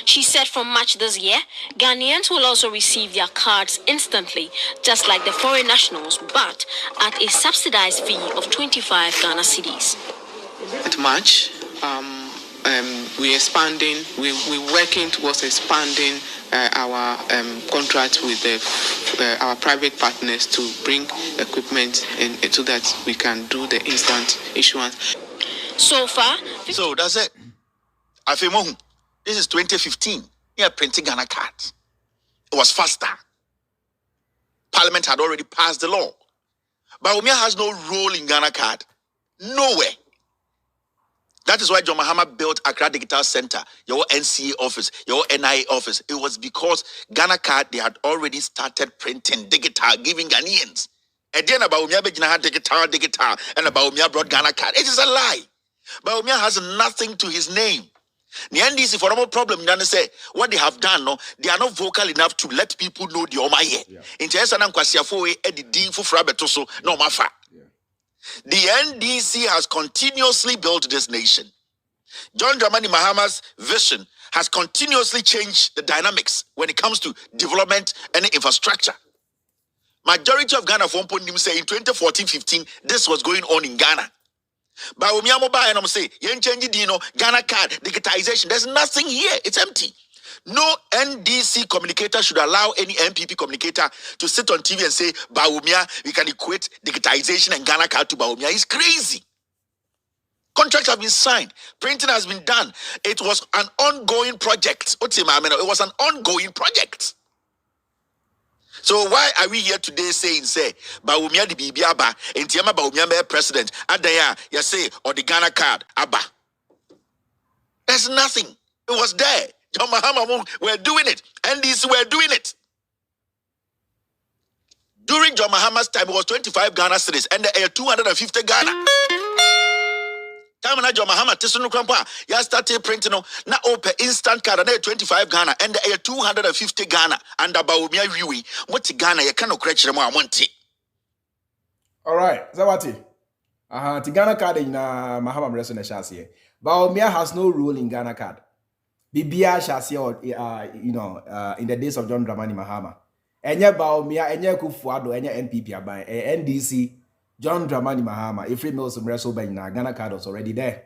She said from March this year, Ghanaians will also receive their cards instantly, just like the foreign nationals, but at a subsidized fee of 25 Ghana cedis. At March, we're expanding, we're working towards expanding our contract with our private partners to bring equipment in so that we can do the instant issuance. So far, so that's it. This is 2015. We are printing Ghana cards. It was faster. Parliament had already passed the law. Bawumia has no role in Ghana card. Nowhere. That is why John Mahama built Accra Digital Center, your NCA office, your NIA office. It was because Ghana card, they had already started printing digital, giving Ghanaians. And then Bawumia had digital, and Bawumia brought Ghana card. It is a lie. Bawumia has nothing to his name. The NDC for a problem, say what they have done, no, they are not vocal enough to let people know the Omaye. In Chesana Kwasiafo, Eddie Dean for Frabetoso, no Mafa. The NDC has continuously built this nation. John Dramani Mahama's vision has continuously changed the dynamics when it comes to development and infrastructure. Majority of Ghana for say in 2014-15, this was going on in Ghana. Bawumia mobile and I'm saying, Ghana card, digitization, there's nothing here. It's empty. No NDC communicator should allow any MPP communicator to sit on TV and say, Bawumia, we can equate digitization and Ghana card to Bawumia. It's crazy. Contracts have been signed. Printing has been done. It was an ongoing project. It was an ongoing project. So why are we here today saying, say, Bawumia the Bibiaba, and Tiama Bawumia be president, Adaya, you say, or the Ghana card, Abba. There's nothing. It was there. John Mahama were doing it. NDC were doing it. During John Mahama's time, it was 25 Ghana cedis, and there are 250 Ghana. Time na John Mahama tisunu krampa ya started printing na open instant card na 25 Ghana and there are 250 Ghana and Bawumia wiwi what Ghana you cannot crutch them amonte All right, Zawati. The Ghana card in Mahama Breso na Shasie. Bawumia has no role in Ghana card. Bibia Shasie or in the days of John Dramani Mahama. Enye Bawumia, enye Akufo Addo, enye NPP aban, NDC, John Dramani Mahama. Every Mills in Breso by Ghana card was already there.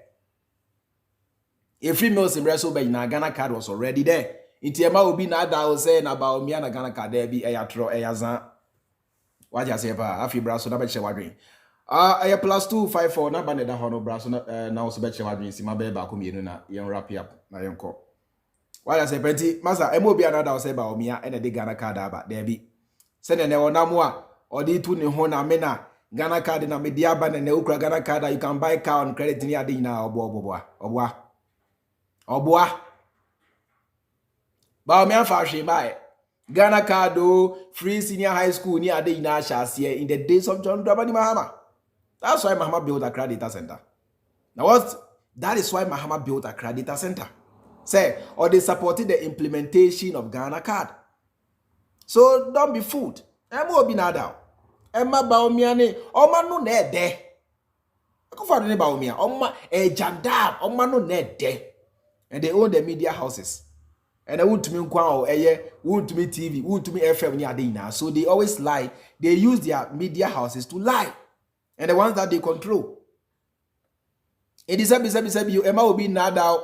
Every Mills in Breso by Ghana card was already there. Intiema will be nada o say na Bawumia na Ghana card there be eyatro eyazan. What you say pa? Afi Braso na be che wadwen. I +254 na bane da hono Braso na also be che wadwen si mabe ba ko mienu na yen wrap up na yen ko. What you say penti masa emo bi anada o say Bawumia e na de Ghana card aba there be. Se ne wona mo a odi tu ne ho na me na Ghana card na me dia ba ne ukra Ghana card you can buy car on credit ni ade na oboa. Bawumia fa hwe bae. Ghana Cardo, free senior high school near the Inasha in the days of John Dramani Mahama. That's why Mahama built a credit data center. Now that is why Mahama built a credit data center. Say, or they supported the implementation of Ghana card. So don't be fooled. Emo binada. Emma Bawumia ne oma no ne de. Akufo Addo ne Bawumia oma jandab oma no ne de. And they own the media houses. And I won't to me won't to me TV, won't to me FM near Dina. So they always lie. They use their media houses to lie. And the ones that they control. It is you Emma will be nada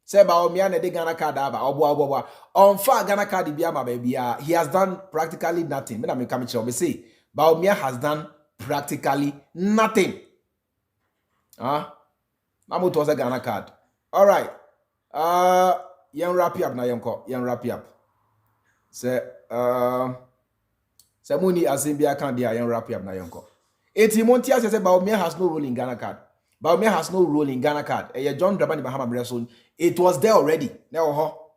say Bawumia ne de Ghana card aba obo on far Ghana card biama baby. He has done practically nothing. Me na me come me say Bawumia has done practically nothing. Namu to was Ghana card. All right. Yan wrap up na yan wrap up. Say muni asimbia kan dia yan wrap up na yanko. Eti montia say Bawumia has no role in Ghana card. Bawumia has no role in Ghana card. John Dramani Mahama Breso. It was there already. Now ho.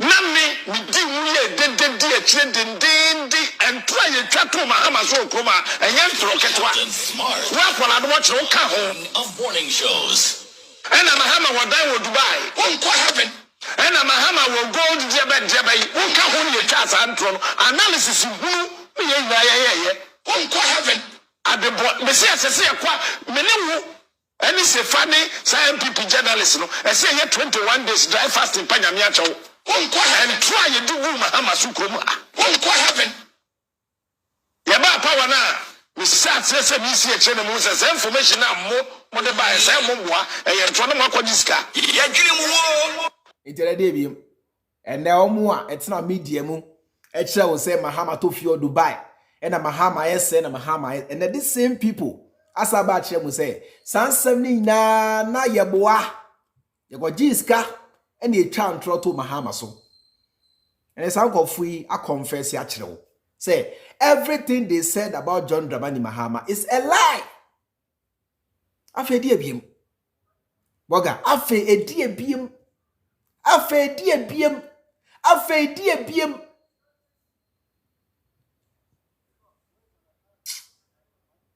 Nami di wuye de trending and try to chat to Mahama so kuma and yan troketwa. Wa for na watch no ka ho of morning shows. And Mahama will die with Dubai. Won't quite happen. And Mahama will go to Jebba. Won't come home your cats and tron. Analysis who won't quite happen. At the board, Messiah says, Menu, and it's a funny scientific journalist. I say here 21 days dry fast in Panyamiacho. Won't quite and try you do Mahama Sukuma. Won't quite happen. Yaba power now. Mr. Says, Missy Channel Moses information now more. And now more, it's not medium. It's will say Mahama to Fio Dubai, and a Mahama S and a Mahama, and the same people. As about them will say, San 70 na Yeboah. You got Sika and you can't throw to Mahama so. And it's uncle free, I confess ya. Say everything they said about John Dramani Mahama is a lie. Afe die biem. Boga, afe die biem. Afe die biem. Afe die biem.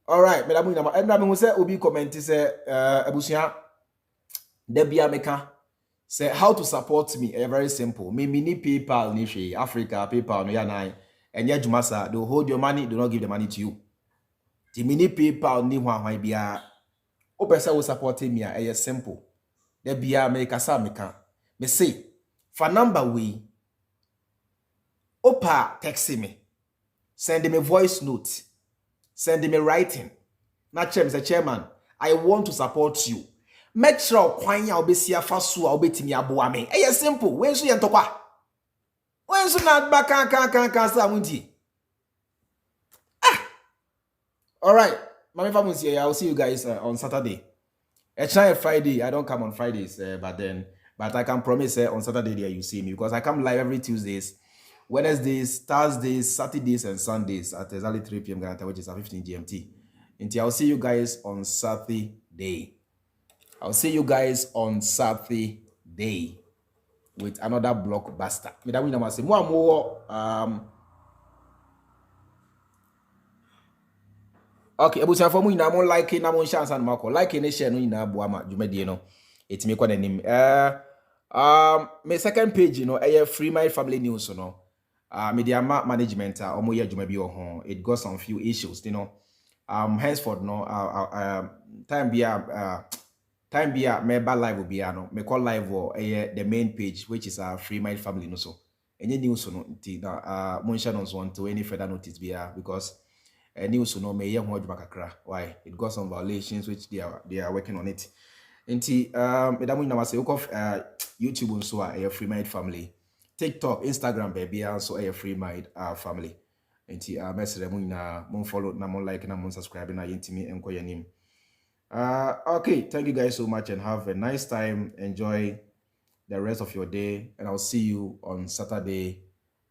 All right, madam we na me say obi comment say abusia Debia meka say how to support me. Very simple. Me need PayPal ni hwe Africa PayPal no ya nan. Enye jumasa, they hold your money, do not give the money to you. The mini PayPal ni hwan bia. O person will support me a simple. There be a make a samika. Me say, for number we Opa text me. Send me voice note. Send me writing. Na Mr. Chairman, I want to support you. Make sure kwanya obesia fasu obetimi aboa me. Simple. When so yentokwa. When so na ba kan sa munti. All right. Mami Famus here. I will see you guys on Saturday. It's not Friday. I don't come on Fridays, but I can promise on Saturday there you see me because I come live every Tuesdays, Wednesdays, Thursdays, Saturdays, and Sundays at exactly 3 p.m. Ghana, which is at 15 GMT. Until I'll see you guys on Saturday. I'll see you guys on Saturday with another blockbuster. Okay, ebusia for mu ina mo like na mo chance and mako like ne share no ina aboa ma dwumade no etimi kwa nanim my second page no Freemind family news no media management omo ye adwuma bi ho, it got some few issues, you know. Henceforth no time be member live will be no me call live or the main page, which is our Freemind family no so any news no na mention on one to any further notice be because news no me ye ho adwuma kakra. Why? It got some violations which they are working on it. Nti medamu na wase ukof YouTube nso a Freemind family, TikTok, Instagram baby also Freemind family. Nti message mu na mon follow na mon like na mon subscribe na yentimi enko yanim. Okay, thank you guys so much and have a nice time. Enjoy the rest of your day, and I'll see you on Saturday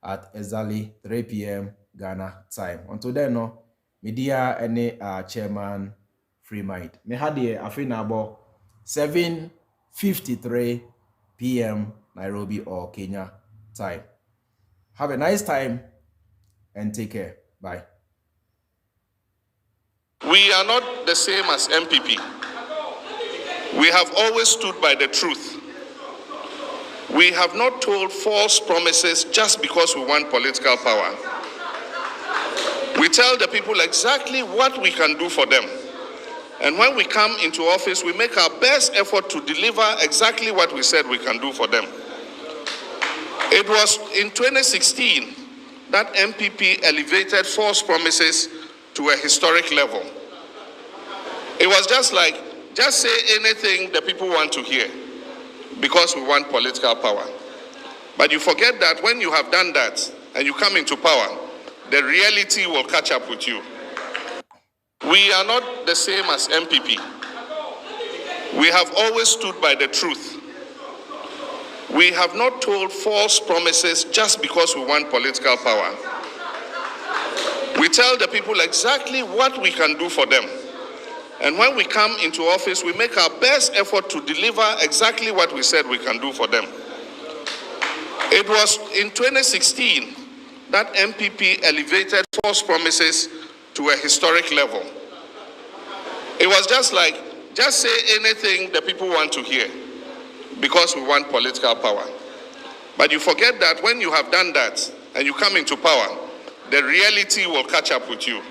at exactly 3 p.m. Ghana time. Until then, no media any chairman Freemind. Me had the afina about 7:53 p.m. Nairobi or Kenya time. Have a nice time and take care. Bye. We are not the same as MPP. We have always stood by the truth. We have not told false promises just because we want political power. We tell the people exactly what we can do for them. And when we come into office, we make our best effort to deliver exactly what we said we can do for them. It was in 2016 that MPP elevated false promises to a historic level. It was just say anything the people want to hear because we want political power. But you forget that when you have done that and you come into power, the reality will catch up with you. We are not the same as MPP. We have always stood by the truth. We have not told false promises just because we want political power. We tell the people exactly what we can do for them. And when we come into office, we make our best effort to deliver exactly what we said we can do for them. It was in 2016 that MPP elevated false promises to a historic level. It was just say anything the people want to hear because we want political power. But you forget that when you have done that and you come into power, the reality will catch up with you.